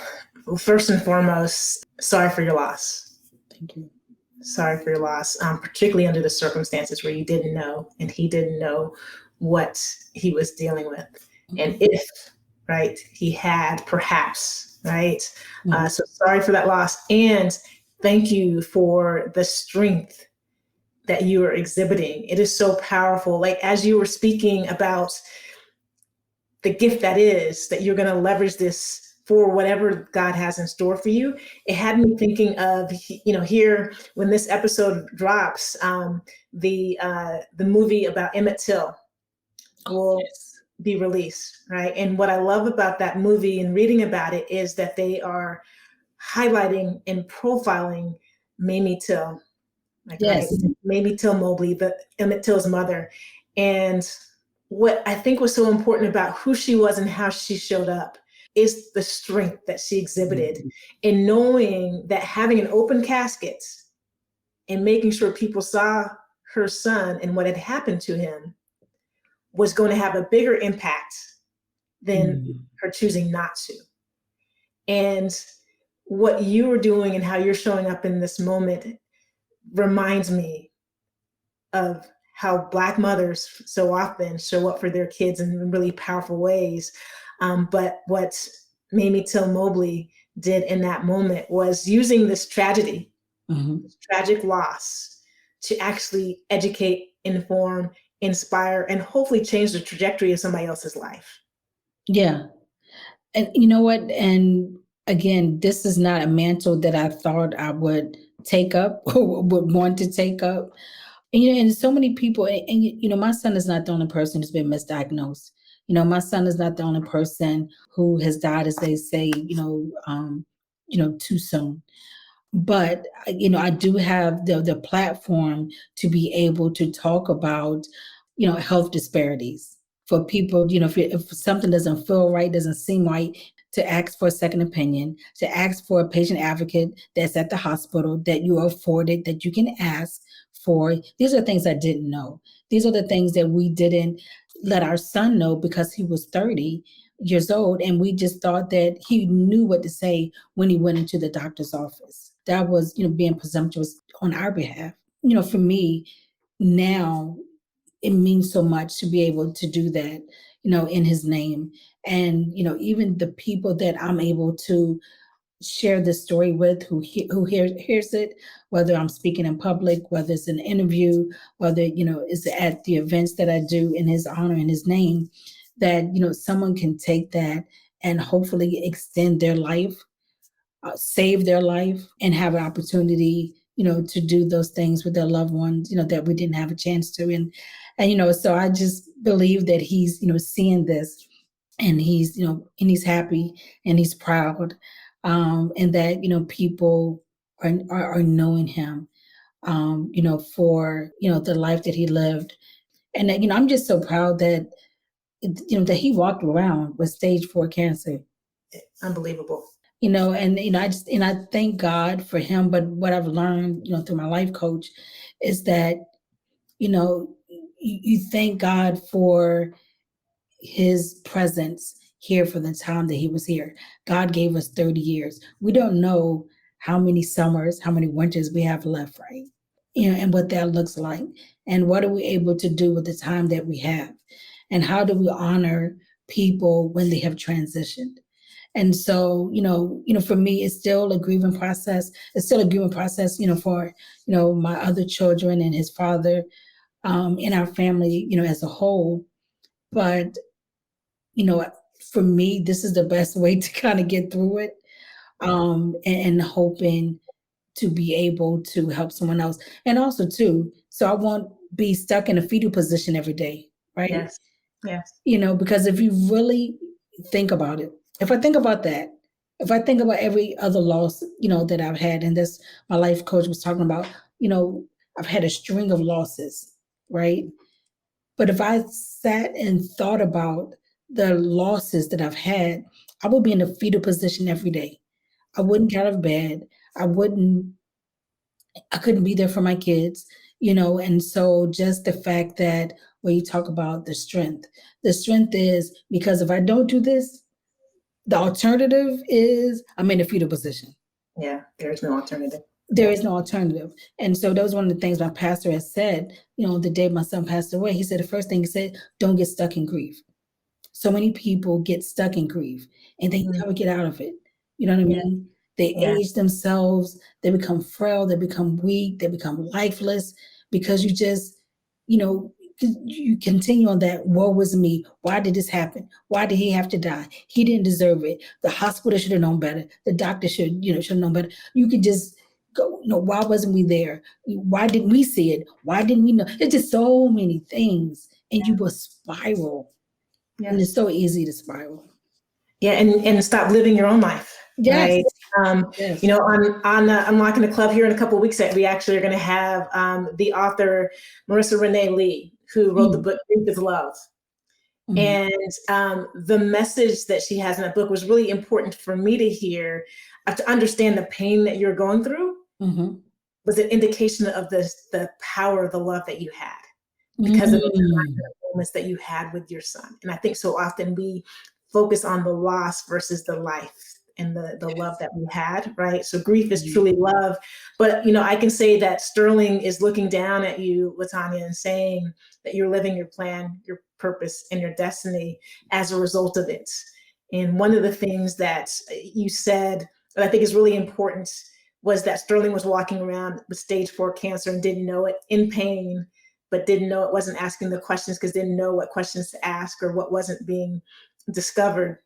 Well, first and foremost, sorry for your loss. Thank you. Sorry for your loss, particularly under the circumstances where you didn't know and he didn't know what he was dealing with. And if, right, he had perhaps, right? So sorry for that loss. And thank you for the strength that you are exhibiting. It is so powerful. Like, as you were speaking about the gift that is, that you're going to leverage this for whatever God has in store for you, it had me thinking of, here when this episode drops, the movie about Emmett Till will be released, right? And what I love about that movie and reading about it is that they are highlighting and profiling Mamie Till, right? Mamie Till Mobley, Emmett Till's mother. And what I think was so important about who she was and how she showed up is the strength that she exhibited in knowing that having an open casket and making sure people saw her son and what had happened to him was going to have a bigger impact than her choosing not to. And what you are doing and how you're showing up in this moment reminds me of how Black mothers so often show up for their kids in really powerful ways. But what Mamie Till Mobley did in that moment was using this tragedy, this tragic loss, to actually educate, inform, inspire, and hopefully change the trajectory of somebody else's life. Yeah. And you know what? And again, this is not a mantle that I thought I would take up or would want to take up. And so many people, and my son is not the only person who's been misdiagnosed. My son is not the only person who has died, as they say, too soon. But, I do have the platform to be able to talk about, health disparities for people, if something doesn't feel right, doesn't seem right, to ask for a second opinion, to ask for a patient advocate that's at the hospital that you are afforded, that you can ask for. These are things I didn't know. These are the things that we didn't let our son know because he was 30 years old. And we just thought that he knew what to say when he went into the doctor's office. That was, being presumptuous on our behalf. For me now, it means so much to be able to do that, in his name. And, even the people that I'm able to share this story with, who hears it, whether I'm speaking in public, whether it's an interview, whether, it's at the events that I do in his honor, in his name, that, someone can take that and hopefully extend their life, save their life, and have an opportunity, to do those things with their loved ones, that we didn't have a chance to. And so I just believe that he's, seeing this, and he's, and he's happy and he's proud, and that, people are knowing him, for, the life that he lived. And that, I'm just so proud that, that he walked around with stage 4 cancer. Unbelievable. I thank God for him. But what I've learned, through my life coach is that, you thank God for his presence here for the time that he was here. God gave us 30 years. We don't know how many summers, how many winters we have left, right? And what that looks like. And what are we able to do with the time that we have? And how do we honor people when they have transitioned? And so, for me, it's still a grieving process. It's still a grieving process, for, my other children and his father, in our family, as a whole. But, for me, this is the best way to kind of get through it, and hoping to be able to help someone else. And also, too, so I won't be stuck in a fetal position every day, right? Yes. Yes. Because if you really think about it, if I think about that, if I think about every other loss, that I've had, and this, my life coach was talking about, I've had a string of losses, right? But if I sat and thought about the losses that I've had, I would be in a fetal position every day. I wouldn't get out of bed. I wouldn't, I couldn't be there for my kids, and so just the fact that when you talk about the strength is because if I don't do this, the alternative is I'm in a fetal position. Yeah, there's no alternative. There is no alternative. And so that was one of the things my pastor has said, the day my son passed away. He said the first thing he said, don't get stuck in grief. So many people get stuck in grief and they never get out of it. You know what I mean? They age themselves, they become frail, they become weak, they become lifeless because you just, you continue on that, woe was me. Why did this happen? Why did he have to die? He didn't deserve it. The hospital should have known better. The doctor should have known better. You could just go, why wasn't we there? Why didn't we see it? Why didn't we know? It's just so many things. And you will spiral. And it's so easy to spiral. Yeah, and stop living your own life. Yes. Right. Yes. On Unlocking the Club here in a couple of weeks, that we actually are going to have the author Marissa Renee Lee, who wrote the book Grief is Love. And the message that she has in that book was really important for me to hear, to understand the pain that you're going through was an indication of the power of the love that you had because of the moments that you had with your son. And I think so often we focus on the loss versus the life and the love that we had, right? So grief is truly love. But, I can say that Sterling is looking down at you, LaTonya, and saying that you're living your plan, your purpose, and your destiny as a result of it. And one of the things that you said that I think is really important was that Sterling was walking around with stage 4 cancer and didn't know it, in pain, but didn't know it, wasn't asking the questions because didn't know what questions to ask or what wasn't being discovered.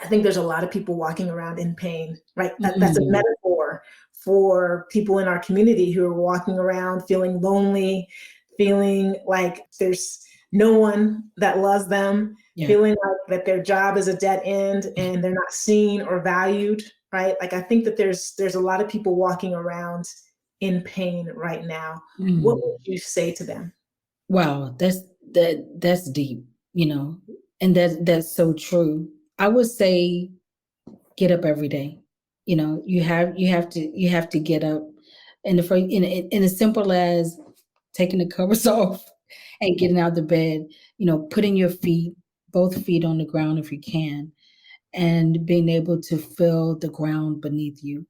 I think there's a lot of people walking around in pain, right? That's a metaphor for people in our community who are walking around feeling lonely, feeling like there's no one that loves them, feeling like that their job is a dead end and they're not seen or valued, right? Like I think that there's a lot of people walking around in pain right now. What would you say to them? Wow, that's deep, and that's so true. I would say get up every day. You have to get up, and in as simple as taking the covers off and getting out of the bed, putting your both feet on the ground if you can, and being able to feel the ground beneath you,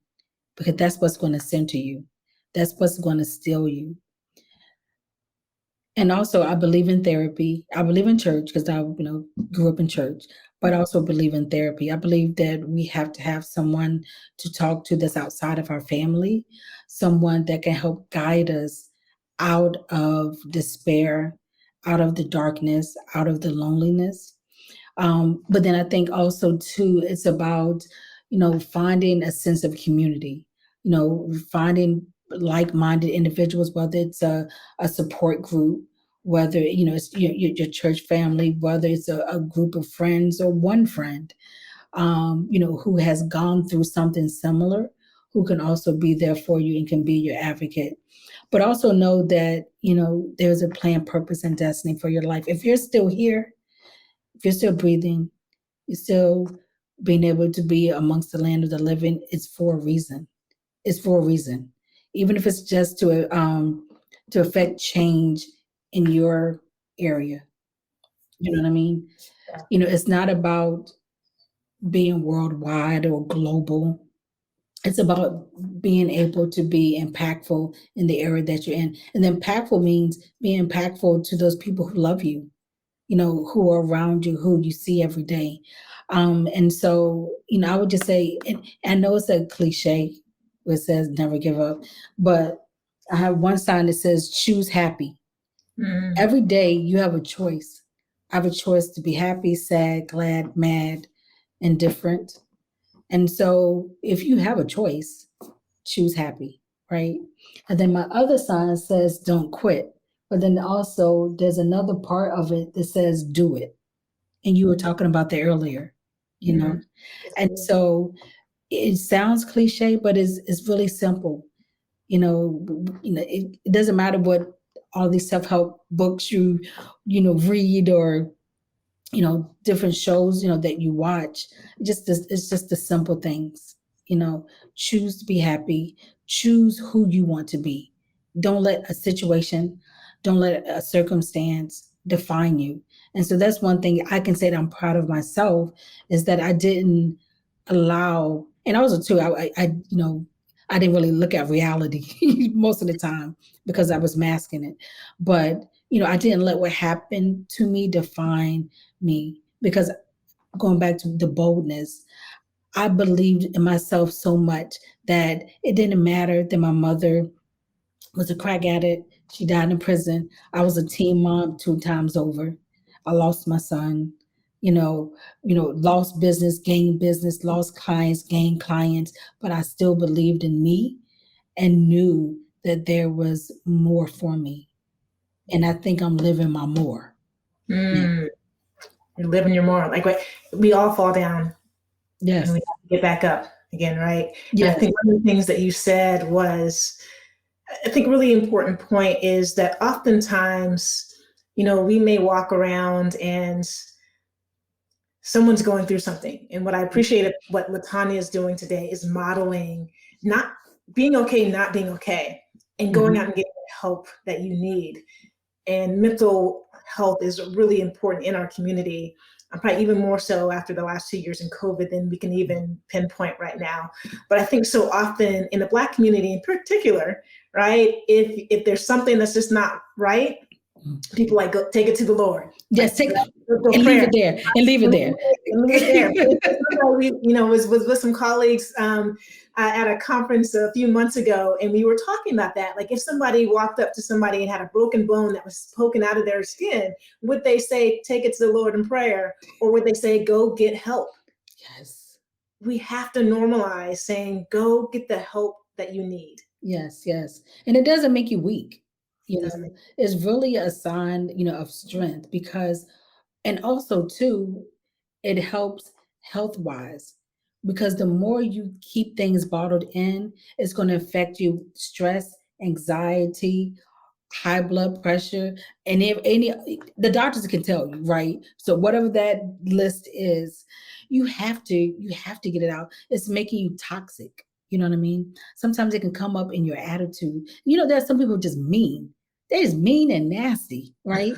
because that's what's going to center you. That's what's going to still you. And also, I believe in therapy. I believe in church because I, grew up in church, but I also believe in therapy. I believe that we have to have someone to talk to that's outside of our family, someone that can help guide us out of despair, out of the darkness, out of the loneliness. But then I think also too, it's about, finding a sense of community, finding like-minded individuals, whether it's a support group, whether, it's your church family, whether it's a group of friends or one friend, who has gone through something similar, who can also be there for you and can be your advocate. But also know that, there's a plan, purpose, and destiny for your life. If you're still here, if you're still breathing, you're still being able to be amongst the land of the living, it's for a reason. It's for a reason. Even if it's just to affect change in your area. You know what I mean? It's not about being worldwide or global. It's about being able to be impactful in the area that you're in. And impactful means being impactful to those people who love you, who are around you, who you see every day. And so, I would just say, and I know it's a cliche, where it says never give up, but I have one sign that says choose happy. Every day you have a choice. I have a choice to be happy, sad, glad, mad, indifferent. And so if you have a choice, choose happy, right? And then my other sign says don't quit. But then also there's another part of it that says do it. And you were talking about that earlier, And so it sounds cliche, but it's really simple. It doesn't matter what all these self-help books you read or different shows that you watch. It's just the simple things. choose to be happy, choose who you want to be. Don't let a situation, don't let a circumstance define you. And so that's one thing I can say that I'm proud of myself, is that I didn't allow, and also too, I didn't really look at reality most of the time because I was masking it. But, I didn't let what happened to me define me, because going back to the boldness, I believed in myself so much that it didn't matter that my mother was a crack addict. She died in prison. I was a teen mom 2 times over. I lost my son, lost business, lost clients, gained clients, but I still believed in me and knew that there was more for me. And I think I'm living my more. You're living your more. Like, we all fall down. Yes. And we have to get back up again, right? Yes. And I think one of the things that you said was, I think, a really important point is that oftentimes, we may walk around and someone's going through something. And what I appreciate what LaTonya is doing today is modeling not being okay, not being okay, and going out and getting the help that you need. And mental health is really important in our community. Probably even more so after the last 2 years in COVID than we can even pinpoint right now. But I think so often in the Black community in particular, right, if there's something that's just not right, people like, go take it to the Lord. Yes, like, take it and leave it there. And leave it there. Was with some colleagues at a conference a few months ago, and we were talking about that. Like, if somebody walked up to somebody and had a broken bone that was poking out of their skin, would they say, take it to the Lord in prayer? Or would they say, go get help? Yes. We have to normalize saying, go get the help that you need. Yes, yes. And it doesn't make you weak. It's really a sign, of strength, because, and also too, it helps health-wise, because the more you keep things bottled in, it's going to affect you, stress, anxiety, high blood pressure, and if the doctors can tell you, right? So whatever that list is, you have to get it out. It's making you toxic. You know what I mean? Sometimes it can come up in your attitude. There's some people just mean. They're just mean and nasty, right?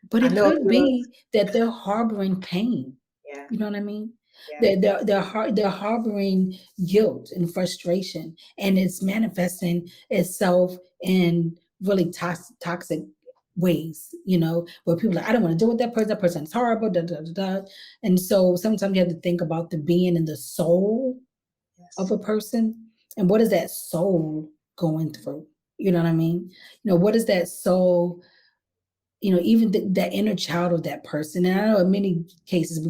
But it could be that they're harboring pain. Yeah. You know what I mean? Yeah. They're harboring guilt and frustration, and it's manifesting itself in really toxic ways, where people are like, I don't want to deal with that person. That person's horrible, da, da, da, da. And so sometimes you have to think about the being and the soul of a person, and what is that soul going through? You know what I mean? What is that soul, even that inner child of that person? And I know in many cases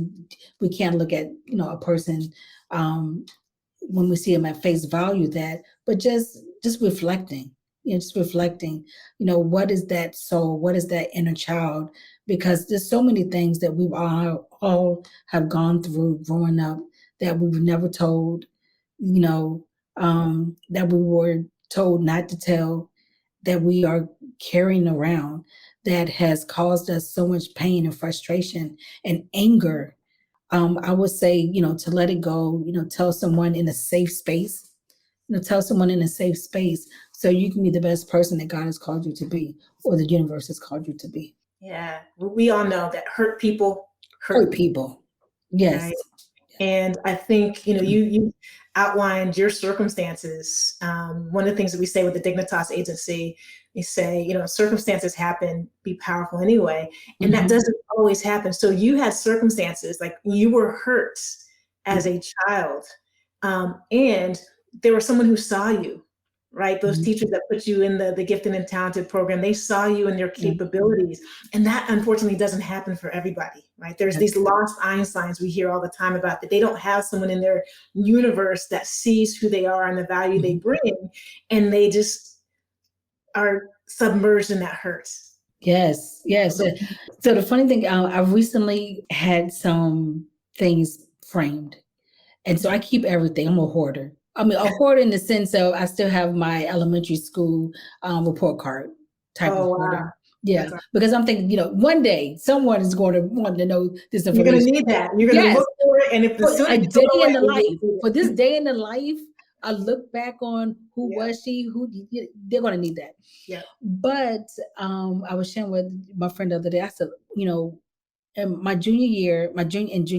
we can't look at, a person when we see them at face value, but just reflecting, what is that soul? What is that inner child? Because there's so many things that we've all have gone through growing up that we were never told, that we were told not to tell, that we are carrying around, that has caused us so much pain and frustration and anger. I would say, to let it go, tell someone in a safe space, so you can be the best person that God has called you to be, or the universe has called you to be. Yeah. We all know that hurt people hurt people. Yes. Right? And I think, you outlined your circumstances. One of the things that we say with the Dignitas Agency, we say, circumstances happen, be powerful anyway. And that doesn't always happen. So you had circumstances, like you were hurt as a child, and there was someone who saw you, right? Those teachers that put you in the gifted and talented program, they saw you and your capabilities. And that unfortunately doesn't happen for everybody, right? There's these lost Einsteins we hear all the time about, that they don't have someone in their universe that sees who they are and the value they bring. And they just are submerged in that hurt. Yes, yes. So the funny thing, I've recently had some things framed. And so I keep everything. I'm a hoarder. I mean, a hoarder in the sense of I still have my elementary school report card type of hoarder. Yeah, because I'm thinking, one day someone is going to want to know this You're going to information. need that. You're going to look for it. And if the sooner A you day go in the away, life, for this day in the life, I look back on who was she, they're going to need that. Yeah. But I was sharing with my friend the other day, I said, in my junior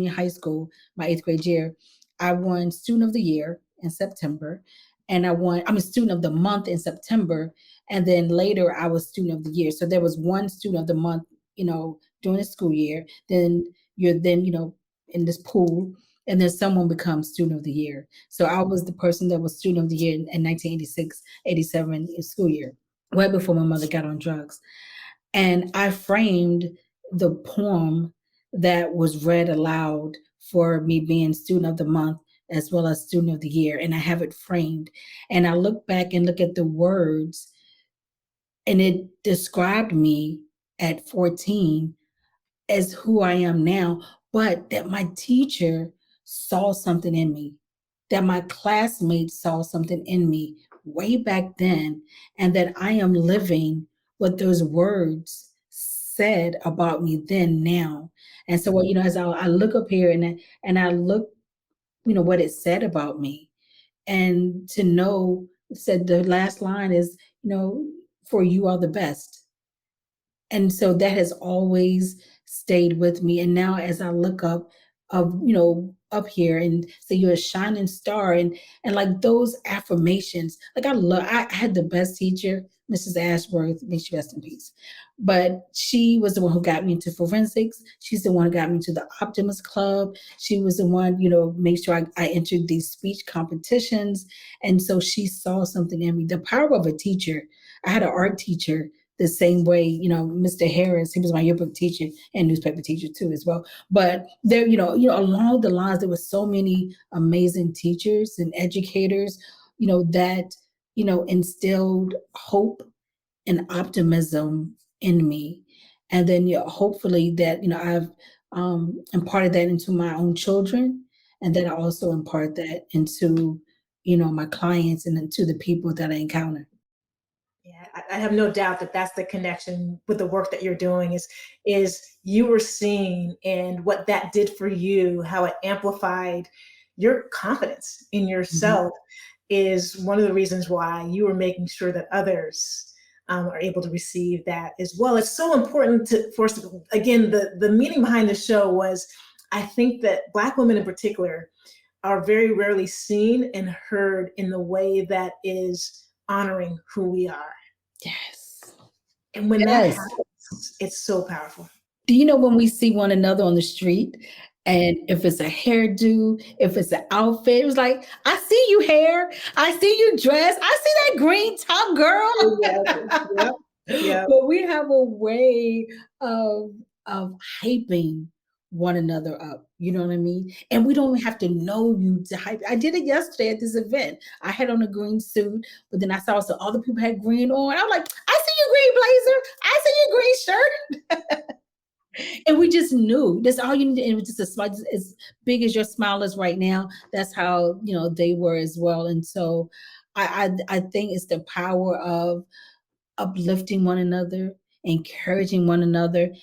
high school, my 8th grade year, I won Student of the Year in September. And I'm a Student of the Month in September. And then later I was Student of the Year. So there was one Student of the Month, during the school year. Then you're in this pool, and then someone becomes Student of the Year. So I was the person that was Student of the Year in 1986-87 school year, right before my mother got on drugs. And I framed the poem that was read aloud for me being Student of the Month as well as Student of the Year. And I have it framed. And I look back and look at the words, and it described me at 14 as who I am now, but that my teacher saw something in me, that my classmates saw something in me way back then, and that I am living what those words said about me then now. And so, as I look up here and I look, what it said about me, and to know, said the last line is, for you are the best. And so that has always stayed with me. And now as I look up up here and say you're a shining star, and like those affirmations, like I had the best teacher, Mrs. Ashworth, may she rest in peace. But she was the one who got me into forensics. She's the one who got me to the Optimist Club. She was the one, make sure I entered these speech competitions. And so she saw something in me. The power of a teacher. I had an art teacher the same way, Mr. Harris, he was my yearbook teacher and newspaper teacher too as well. But there, along the lines, there were so many amazing teachers and educators, that, instilled hope and optimism in me. And then, hopefully that, I've imparted that into my own children. And then I also impart that into, my clients and into the people that I encounter. Yeah, I have no doubt that that's the connection with the work that you're doing is you were seeing, and what that did for you, how it amplified your confidence in yourself is one of the reasons why you were making sure that others are able to receive that as well. It's so important for us, again, the meaning behind the show was, I think that Black women in particular are very rarely seen and heard in the way that is honoring who we are. Yes. And when that happens, it's so powerful. Do you know when we see one another on the street, and if it's a hairdo, if it's an outfit, it was like, I see you hair, I see you dress, I see that green top, girl. Yeah. But we have a way of hyping one another up. You know what I mean? And we don't have to know you to hype. I did it yesterday at this event. I had on a green suit, but then I saw some other people had green on. I was like, I see your green blazer. I see your green shirt. And we just knew. That's all you need. And it was just a smile, as big as your smile is right now. That's how, they were as well. And so I think it's the power of uplifting one another, encouraging one another,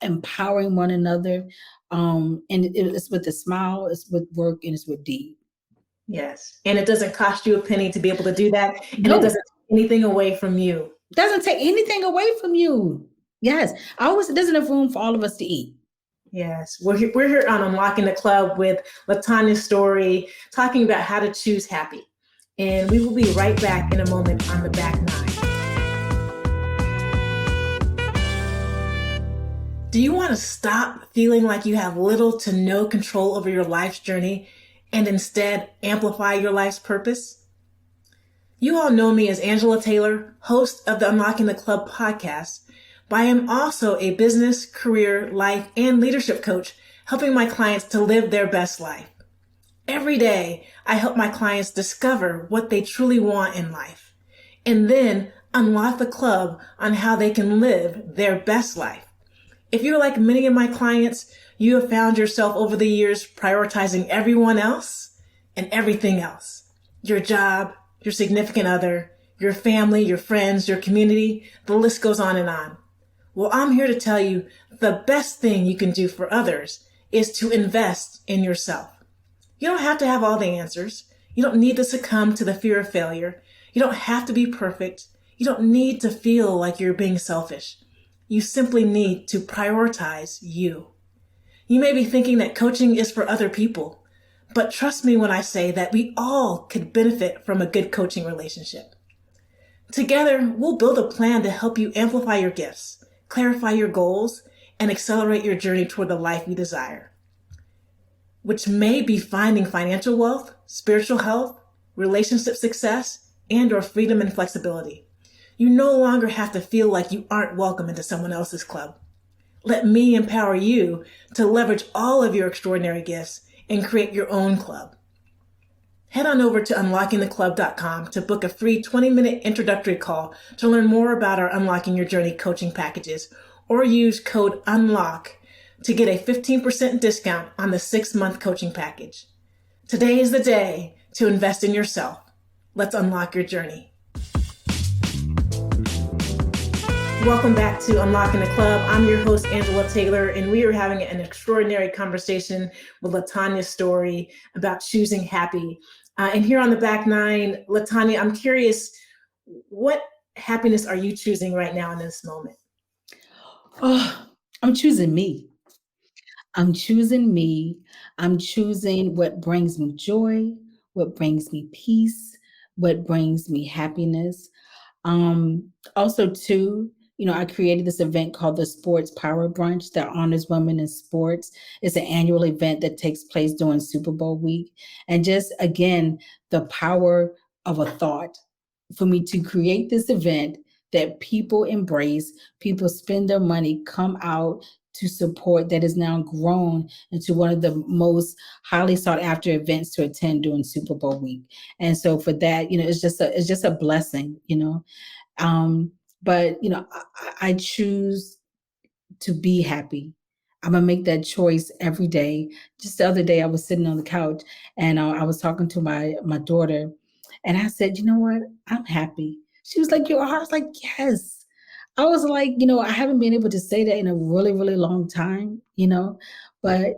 empowering one another. And it's with a smile, it's with work, and it's with deed. Yes. And it doesn't cost you a penny to be able to do that. And it doesn't take anything away from you. Doesn't take anything away from you. Yes. There's enough room for all of us to eat. Yes. We're here on Unlocking the Club with LaTonya Story, talking about how to choose happy. And we will be right back in a moment on the back nine. Do you want to stop feeling like you have little to no control over your life's journey and instead amplify your life's purpose? You all know me as Angela Taylor, host of the Unlocking the Club podcast, but I am also a business, career, life, and leadership coach, helping my clients to live their best life. Every day, I help my clients discover what they truly want in life, and then unlock the club on how they can live their best life. If you're like many of my clients, you have found yourself over the years prioritizing everyone else and everything else. Your job, your significant other, your family, your friends, your community, the list goes on and on. Well, I'm here to tell you the best thing you can do for others is to invest in yourself. You don't have to have all the answers. You don't need to succumb to the fear of failure. You don't have to be perfect. You don't need to feel like you're being selfish. You simply need to prioritize you. You may be thinking that coaching is for other people, but trust me when I say that we all could benefit from a good coaching relationship. Together, we'll build a plan to help you amplify your gifts, clarify your goals, and accelerate your journey toward the life you desire, which may be finding financial wealth, spiritual health, relationship success, and/or freedom and flexibility. You no longer have to feel like you aren't welcome into someone else's club. Let me empower you to leverage all of your extraordinary gifts and create your own club. Head on over to unlockingtheclub.com to book a free 20-minute introductory call to learn more about our Unlocking Your Journey coaching packages, or use code UNLOCK to get a 15% discount on the 6-month coaching package. Today is the day to invest in yourself. Let's unlock your journey. Welcome back to Unlocking the Club. I'm your host, Angela Taylor, and we are having an extraordinary conversation with LaTonya Story about choosing happy. And here on the back nine, LaTonya, I'm curious, what happiness are you choosing right now in this moment? Oh, I'm choosing me. I'm choosing me. I'm choosing what brings me joy, what brings me peace, what brings me happiness. Also too, I created this event called the Sports Power Brunch that honors women in sports. It's an annual event that takes place during Super Bowl week. And just again, the power of a thought for me to create this event that people embrace, people spend their money, come out to support, that is now grown into one of the most highly sought after events to attend during Super Bowl week. And so for that, it's just a blessing, but I choose to be happy. I'm gonna make that choice every day. Just the other day, I was sitting on the couch and I was talking to my daughter, and I said, "You know what? I'm happy." She was like, "You are?" I was like, "Yes." I was like, I haven't been able to say that in a really, really long time, but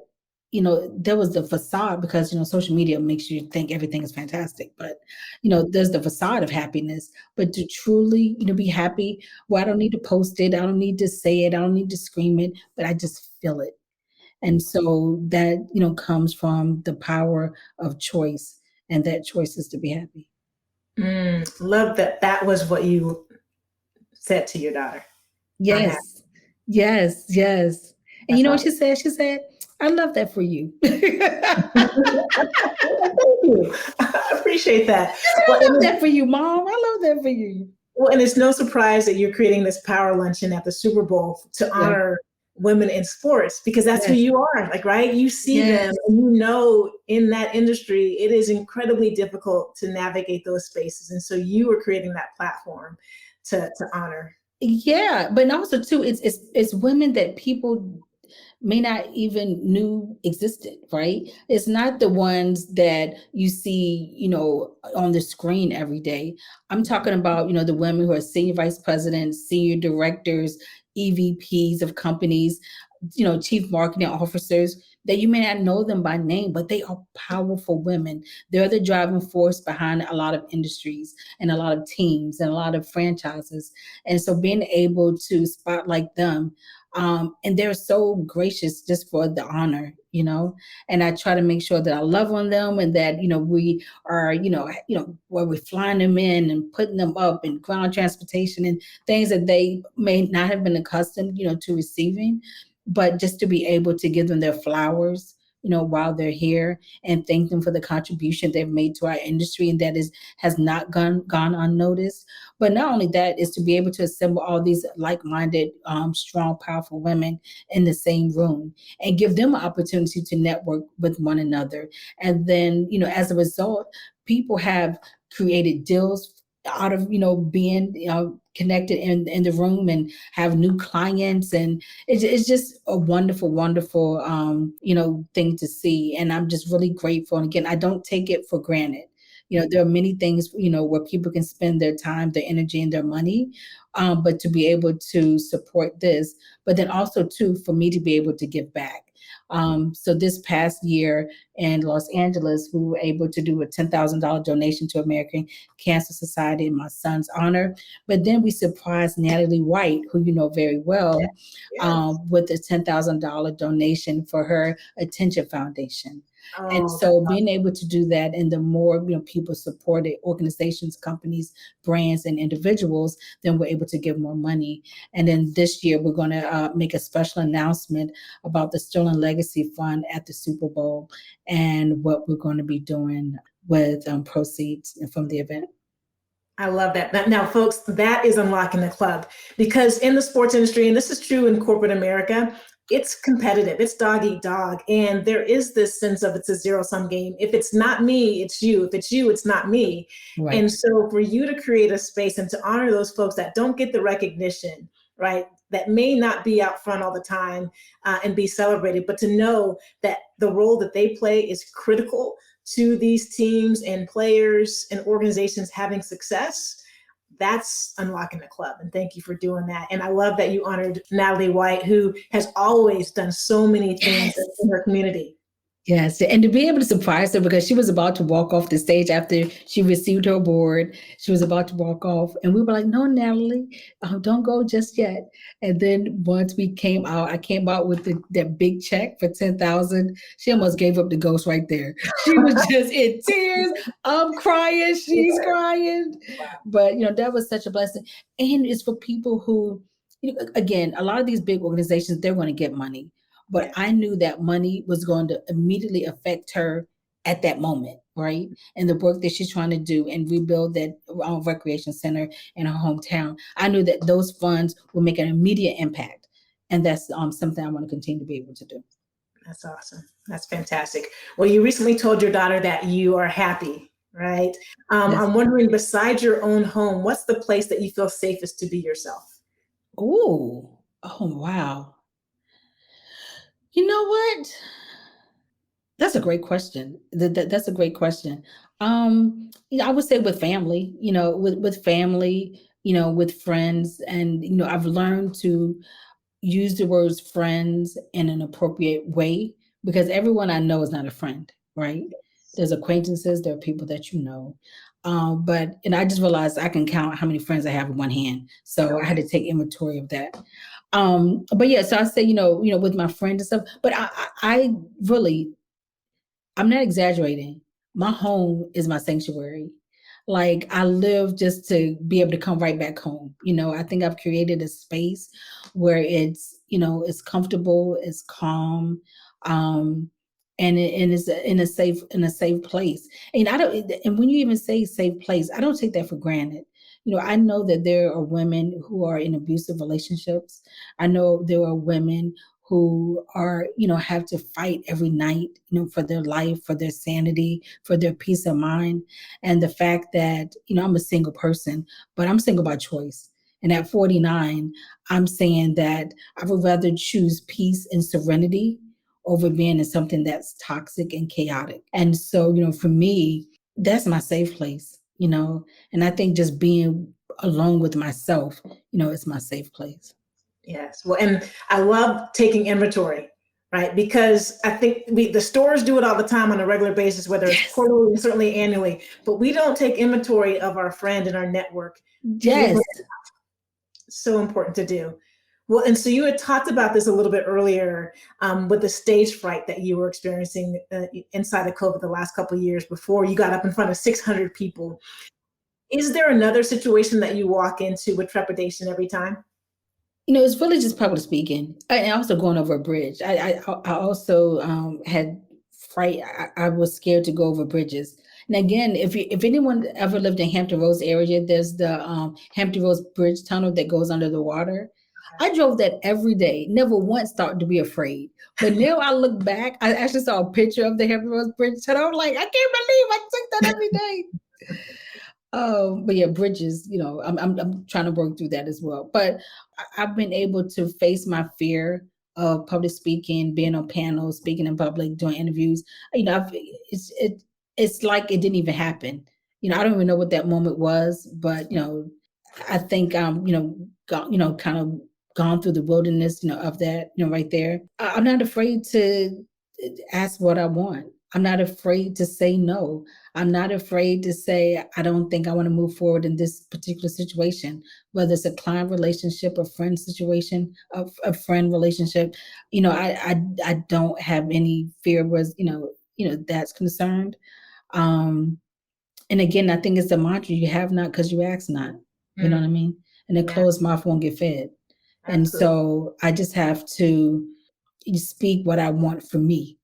there was the facade because, social media makes you think everything is fantastic, but, there's the facade of happiness, but to truly, be happy, well, I don't need to post it. I don't need to say it. I don't need to scream it, but I just feel it. And so that, comes from the power of choice, and that choice is to be happy. Love that was what you said to your daughter. Yes, yes, yes. And you know what That's she said? She said, "I love that for you." Thank you. I appreciate that. I love that for you, Mom. I love that for you. Well, and it's no surprise that you're creating this power luncheon at the Super Bowl to honor women in sports, because that's who you are, right? You see them, and in that industry, it is incredibly difficult to navigate those spaces. And so you are creating that platform to honor. Yeah, but also too, it's women that people may not even knew existed, right? It's not the ones that you see, on the screen every day. I'm talking about, the women who are senior vice presidents, senior directors, EVPs of companies, chief marketing officers, that you may not know them by name, but they are powerful women. They're the driving force behind a lot of industries and a lot of teams and a lot of franchises. And so being able to spotlight them, and they're so gracious just for the honor, and I try to make sure that I love on them, and that, we are, where we're flying them in and putting them up in ground transportation and things that they may not have been accustomed, to receiving, but just to be able to give them their flowers, while they're here, and thank them for the contribution they've made to our industry, and that has not gone unnoticed. But not only that, is to be able to assemble all these like-minded, strong, powerful women in the same room and give them an opportunity to network with one another. And then, as a result, people have created deals out of, being, connected in the room, and have new clients. And it's just a wonderful, wonderful, thing to see. And I'm just really grateful. And again, I don't take it for granted. There are many things, where people can spend their time, their energy, and their money, but to be able to support this, but then also too, for me to be able to give back. So this past year in Los Angeles, we were able to do a $10,000 donation to American Cancer Society in my son's honor. But then we surprised Natalie White, who you know very well, Yes. with a $10,000 donation for her Attention Foundation. And Oh, so being able to do that, and the more people support it, organizations, companies, brands, and individuals, then we're able to give more money. And then this year we're going to make a special announcement about the Stolen Legacy Fund at the Super Bowl and what we're going to be doing with proceeds from the event. I love that. Now, folks, that is unlocking the club, because in the sports industry, and this is true in corporate America, it's competitive. It's dog eat dog. And there is this sense of it's a zero-sum game. If it's not me, it's you. If it's you, it's not me. Right. And so for you to create a space and to honor those folks that don't get the recognition, right, that may not be out front all the time and be celebrated, but to know that the role that they play is critical to these teams and players and organizations having success, that's unlocking the club. And thank you for doing that. And I love that you honored Natalie White, who has always done so many things in her community. Yes, and to be able to surprise her, because she was about to walk off the stage after she received her award. She was about to walk off, and we were like, "No, Natalie, don't go just yet." And then once we came out, I came out with that big check for $10,000. She almost gave up the ghost right there. She was just in tears. I'm crying. She's crying. But that was such a blessing, and it's for people who, again, a lot of these big organizations, they're going to get money. But I knew that money was going to immediately affect her at that moment, right? And the work that she's trying to do and rebuild that recreation center in her hometown. I knew that those funds will make an immediate impact. And that's something I want to continue to be able to do. That's awesome. That's fantastic. Well, you recently told your daughter that you are happy, right? Yes. I'm wondering, besides your own home, what's the place that you feel safest to be yourself? Oh, wow. You know what? That's a great question. That's a great question. I would say with family, with family, with friends, and I've learned to use the words friends in an appropriate way, because everyone I know is not a friend, right? There's acquaintances, there are people that you know. But I just realized I can count how many friends I have in one hand. So I had to take inventory of that. But yeah, so I say, with my friends and stuff, but I really, I'm not exaggerating. My home is my sanctuary. Like, I live just to be able to come right back home. I think I've created a space where it's comfortable, it's calm, and it's in a safe place. And and when you even say safe place, I don't take that for granted. I know that there are women who are in abusive relationships. I know there are women who are, have to fight every night, for their life, for their sanity, for their peace of mind. And the fact that, I'm a single person, but I'm single by choice. And at 49, I'm saying that I would rather choose peace and serenity over being in something that's toxic and chaotic. And so, for me, that's my safe place, and I think just being alone with myself, is my safe place. Yes. Well, and I love taking inventory, right? Because I think the stores do it all the time on a regular basis, whether it's quarterly and certainly annually, but we don't take inventory of our friend and our network. Yes. So important to do. Well, and so you had talked about this a little bit earlier with the stage fright that you were experiencing inside of COVID the last couple of years before you got up in front of 600 people. Is there another situation that you walk into with trepidation every time? It's really just public speaking. And also going over a bridge. I also had fright. I was scared to go over bridges. And again, if anyone ever lived in Hampton Roads area, there's the Hampton Roads Bridge tunnel that goes under the water. I drove that every day. Never once thought to be afraid. But now I look back, I actually saw a picture of the Hampton Roads Bridge tunnel. I'm like, I can't believe I took that every day. But yeah, bridges, I'm trying to work through that as well. But I've been able to face my fear of public speaking, being on panels, speaking in public, doing interviews. It's like it didn't even happen. I don't even know what that moment was, but, I think, kind of gone through the wilderness, of that, right there. I'm not afraid to ask what I want. I'm not afraid to say no. I'm not afraid to say, I don't think I want to move forward in this particular situation, whether it's a client relationship, a friend situation, a friend relationship. I don't have any fear was, that's concerned. And again, I think it's the mantra, you have not because you ask not. You know what I mean? And a closed mouth won't get fed. And so I just have to speak what I want for me,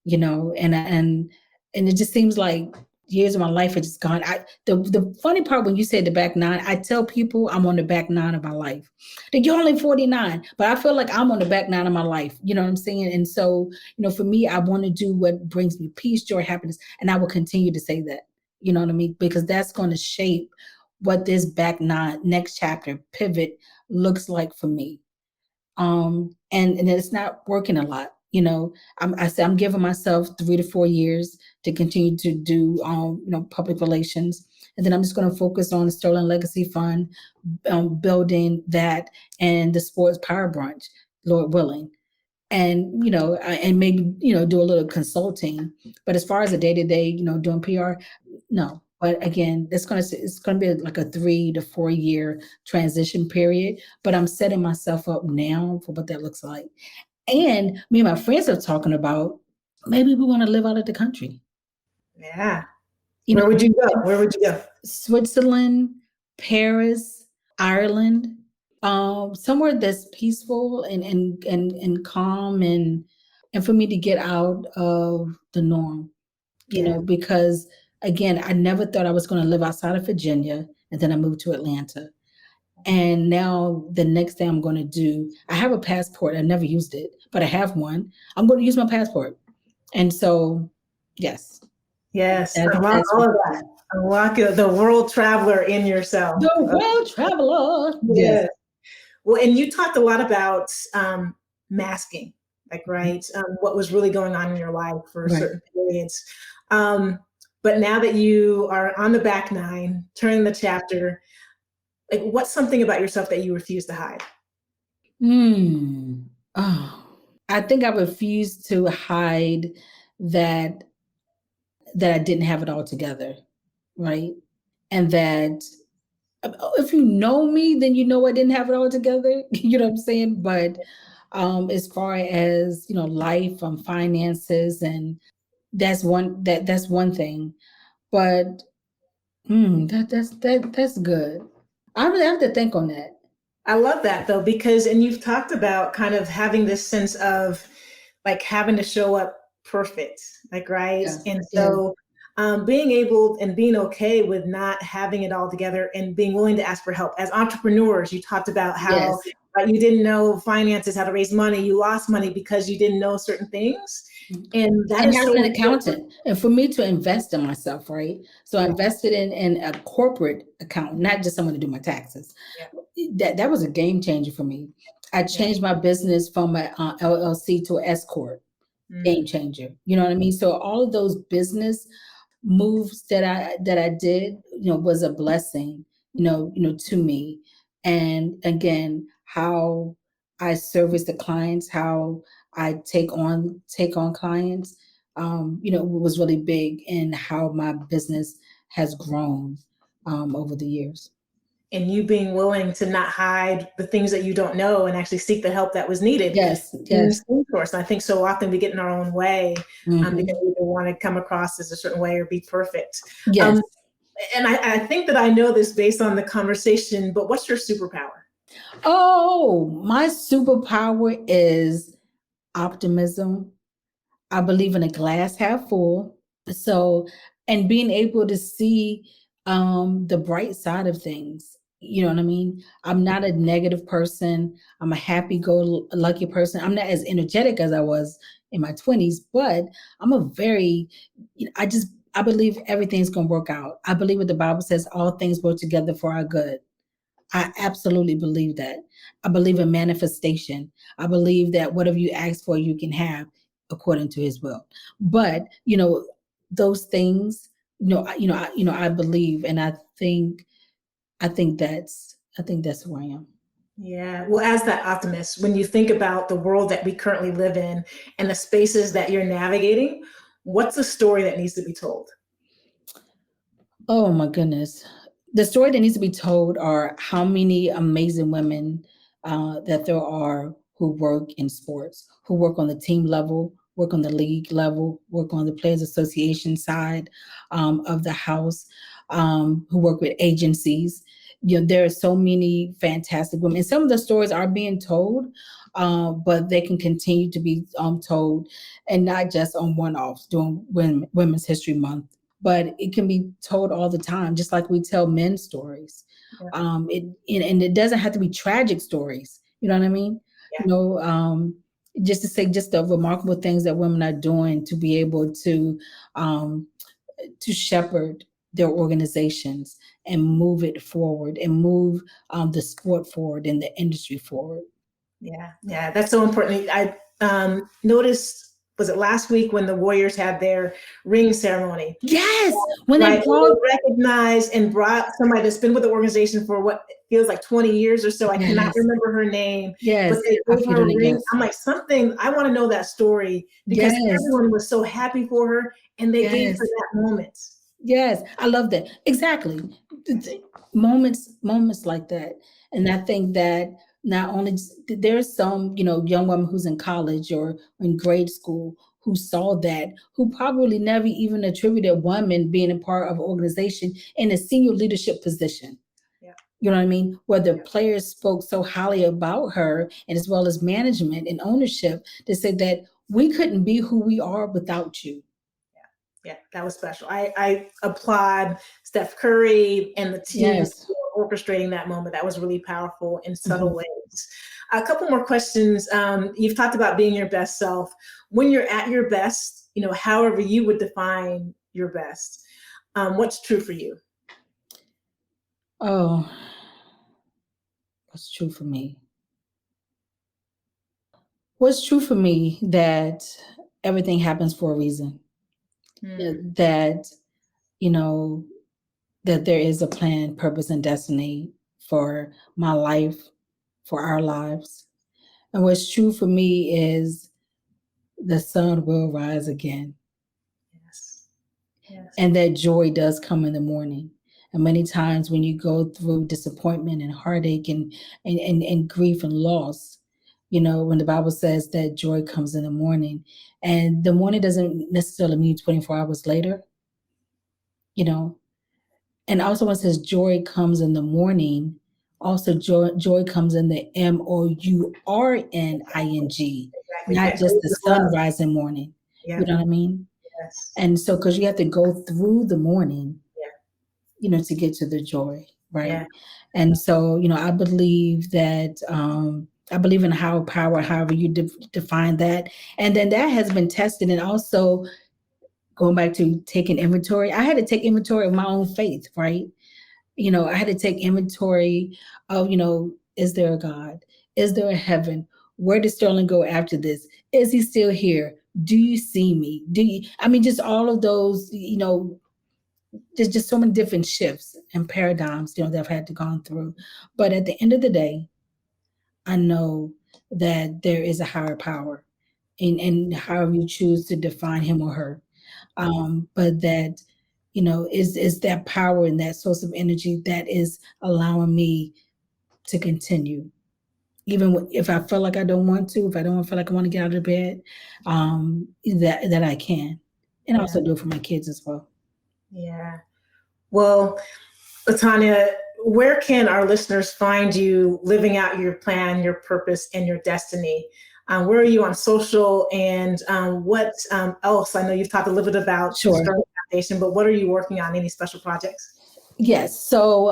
and it just seems like years of my life have just gone. The funny part when you said the back nine, I tell people I'm on the back nine of my life. That you're only 49, but I feel like I'm on the back nine of my life. You know what I'm saying? And so, for me, I want to do what brings me peace, joy, happiness, and I will continue to say that. You know what I mean? Because that's going to shape what this back nine next chapter pivot looks like for me. And it's not working a lot. I say I'm giving myself 3 to 4 years to continue to do, public relations. And then I'm just going to focus on the Sterling Legacy Fund, building that, and the sports power brunch, Lord willing. And, and maybe, do a little consulting. But as far as the day-to-day, doing PR, no. But again, it's going to be like a 3 to 4 year transition period. But I'm setting myself up now for what that looks like. And me and my friends are talking about maybe we want to live out of the country. Yeah. Where would you go? Switzerland, Paris, Ireland, somewhere that's peaceful and calm, and for me to get out of the norm, because again, I never thought I was going to live outside of Virginia, and then I moved to Atlanta. And now the next thing I'm going to do, I have a passport. I never used it, but I have one. I'm going to use my passport. And so, yes. Yes, unlock all of that. Unlock the world traveler in yourself. The world traveler. Yes. Well, and you talked a lot about masking, like, right? What was really going on in your life for certain periods. But now that you are on the back nine, turning the chapter, like, what's something about yourself that you refuse to hide? I think I refuse to hide that I didn't have it all together, right? And that if you know me, then you know I didn't have it all together. You know what I'm saying? But as far as life, finances, and that's one thing. But that's good. I really have to think on that. I love that though, because, and you've talked about kind of having this sense of like having to show up perfect, like, right? Yeah. And so being able and being okay with not having it all together and being willing to ask for help. As entrepreneurs, you talked about how you didn't know finances, how to raise money. You lost money because you didn't know certain things. And that is so an accountant. And for me to invest in myself, right? So I invested in a corporate account, not just someone to do my taxes. Yeah. That was a game changer for me. I changed my business from an LLC to an S Corp. Game changer. You know what I mean? So all of those business moves that I did, was a blessing, to me. And again, how I service the clients, how I take on clients, was really big in how my business has grown over the years. And you being willing to not hide the things that you don't know and actually seek the help that was needed. Yes. And I think so often we get in our own way because we don't want to come across as a certain way or be perfect. Yes. And I think that I know this based on the conversation, but what's your superpower? Oh, my superpower is optimism. I believe in a glass half full. So, and being able to see the bright side of things. You know what I mean? I'm not a negative person. I'm a happy-go-lucky person. I'm not as energetic as I was in my 20s, but I'm a very, I believe everything's going to work out. I believe what the Bible says, all things work together for our good. I absolutely believe that. I believe in manifestation. I believe that whatever you ask for, you can have according to his will. But, those things, I believe, and I think that's who I am. Yeah. Well, as that optimist, when you think about the world that we currently live in and the spaces that you're navigating, what's the story that needs to be told? Oh my goodness. The story that needs to be told are how many amazing women that there are who work in sports, who work on the team level, work on the league level, work on the Players Association side of the house, who work with agencies. There are so many fantastic women. And some of the stories are being told, but they can continue to be told, and not just on one-offs during Women's History Month, but it can be told all the time, just like we tell men's stories. Yeah. And it doesn't have to be tragic stories. You know what I mean? Yeah. Just to say just the remarkable things that women are doing to be able to shepherd their organizations and move it forward and move the sport forward and the industry forward. Yeah, yeah, that's so important. I noticed, was it last week when the Warriors had their ring ceremony? Yes, when Right, they brought recognized and brought somebody that's been with the organization for what feels like 20 years or so. I cannot Yes. remember her name, Yes, but they I gave put her in a a ring. yes. I'm like, something, I want to know that story because Yes. everyone was so happy for her and they gave Yes. her that moment. Yes, I love that. Exactly. Moments like that. And I think that not only there's some, young woman who's in college or in grade school who saw that, who probably never even attributed women being a part of an organization in a senior leadership position. Yeah. You know what I mean? Where the players spoke so highly about her, and as well as management and ownership, to say that we couldn't be who we are without you. Yeah, that was special. I applaud Steph Curry and the team Yes. for orchestrating that moment. That was really powerful in subtle Mhm. ways. A couple more questions. You've talked about being your best self. When you're at your best, however you would define your best, what's true for you? Oh, what's true for me? What's true for me that everything happens for a reason. That, you know, that there is a plan, purpose, and destiny for my life, for our lives. And what's true for me is the sun will rise again. Yes. Yes. And that joy does come in the morning. And many times when you go through disappointment and heartache and grief and loss, when the Bible says that joy comes in the morning, and the morning doesn't necessarily mean 24 hours later, and also when it says joy comes in the morning, also joy comes in the MOURNING, Exactly. not That just goes the with love. sunrise and morning. Yeah. You know what I mean? Yes. And so, because you have to go through the morning, Yeah. to get to the joy, right? Yeah. And so, I believe that I believe in higher power, however you define that, and then that has been tested. And also, going back to taking inventory, I had to take inventory of my own faith, right? I had to take inventory of, is there a God? Is there a heaven? Where did Sterling go after this? Is he still here? Do you see me? Just all of those, there's just so many different shifts and paradigms, that I've had to gone through. But at the end of the day, I know that there is a higher power and however you choose to define him or her. But that, is that power and that source of energy that is allowing me to continue. Even if I feel like I don't want to, if I don't feel like I want to get out of bed, that I can. And I also do it for my kids as well. Yeah. Well, LaTonya, where can our listeners find you living out your plan, your purpose, and your destiny? Where are you on social, and what else? I know you've talked a little bit about Sure. Sterling Foundation, but what are you working on? Any special projects? Yes. So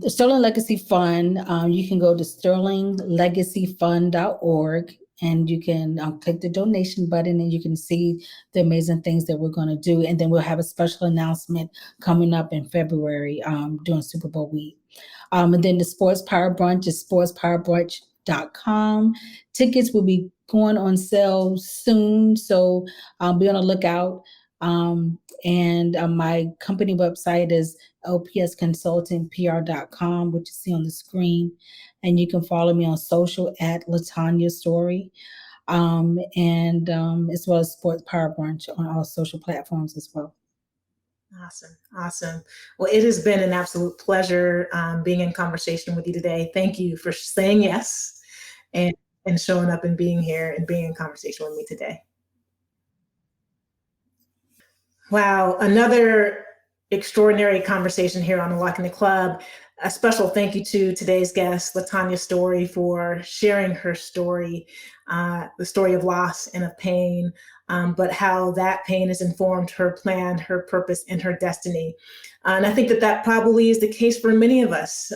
the Sterling Legacy Fund, you can go to sterlinglegacyfund.org and you can click the donation button and you can see the amazing things that we're going to do. And then we'll have a special announcement coming up in February during Super Bowl week. And then the Sports Power Brunch is sportspowerbrunch.com. Tickets will be going on sale soon. So be on the lookout. And my company website is lpsconsultingpr.com, which you see on the screen. And you can follow me on social at LaTonya Story, and as well as Sports Power Brunch on all social platforms as well. Awesome. Awesome. Well, it has been an absolute pleasure being in conversation with you today. Thank you for saying yes and showing up and being here and being in conversation with me today. Wow. Another extraordinary conversation here on Unlocking the Club. A special thank you to today's guest, LaTonya Story, for sharing her story, the story of loss and of pain, but how that pain has informed her plan, her purpose, and her destiny. And I think that probably is the case for many of us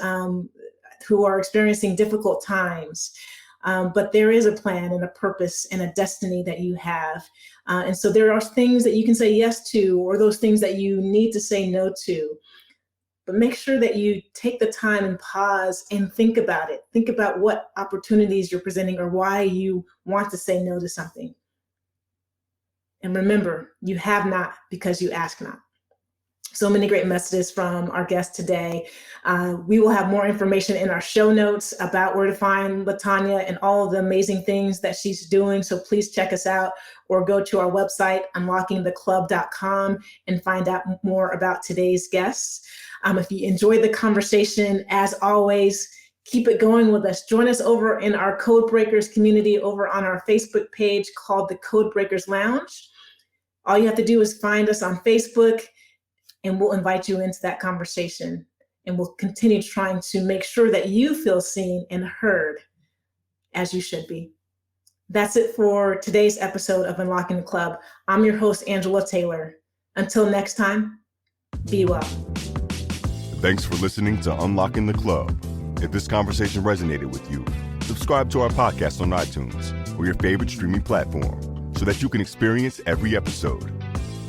who are experiencing difficult times. But there is a plan and a purpose and a destiny that you have. And so there are things that you can say yes to, or those things that you need to say no to. But make sure that you take the time and pause and think about it. Think about what opportunities you're presenting or why you want to say no to something. And remember, you have not because you ask not. So many great messages from our guest today. We will have more information in our show notes about where to find LaTonya and all of the amazing things that she's doing. So please check us out or go to our website, unlockingtheclub.com, and find out more about today's guests. If you enjoyed the conversation, as always, keep it going with us. Join us over in our Code Breakers community over on our Facebook page called the Code Breakers Lounge. All you have to do is find us on Facebook, and we'll invite you into that conversation. And we'll continue trying to make sure that you feel seen and heard as you should be. That's it for today's episode of Unlocking the Club. I'm your host, Angela Taylor. Until next time, be well. Thanks for listening to Unlocking the Club. If this conversation resonated with you, subscribe to our podcast on iTunes or your favorite streaming platform so that you can experience every episode.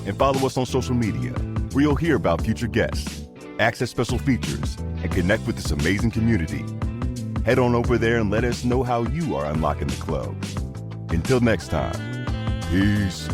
And follow us on social media, where you'll hear about future guests, access special features, and connect with this amazing community. Head on over there and let us know how you are unlocking the club. Until next time, peace.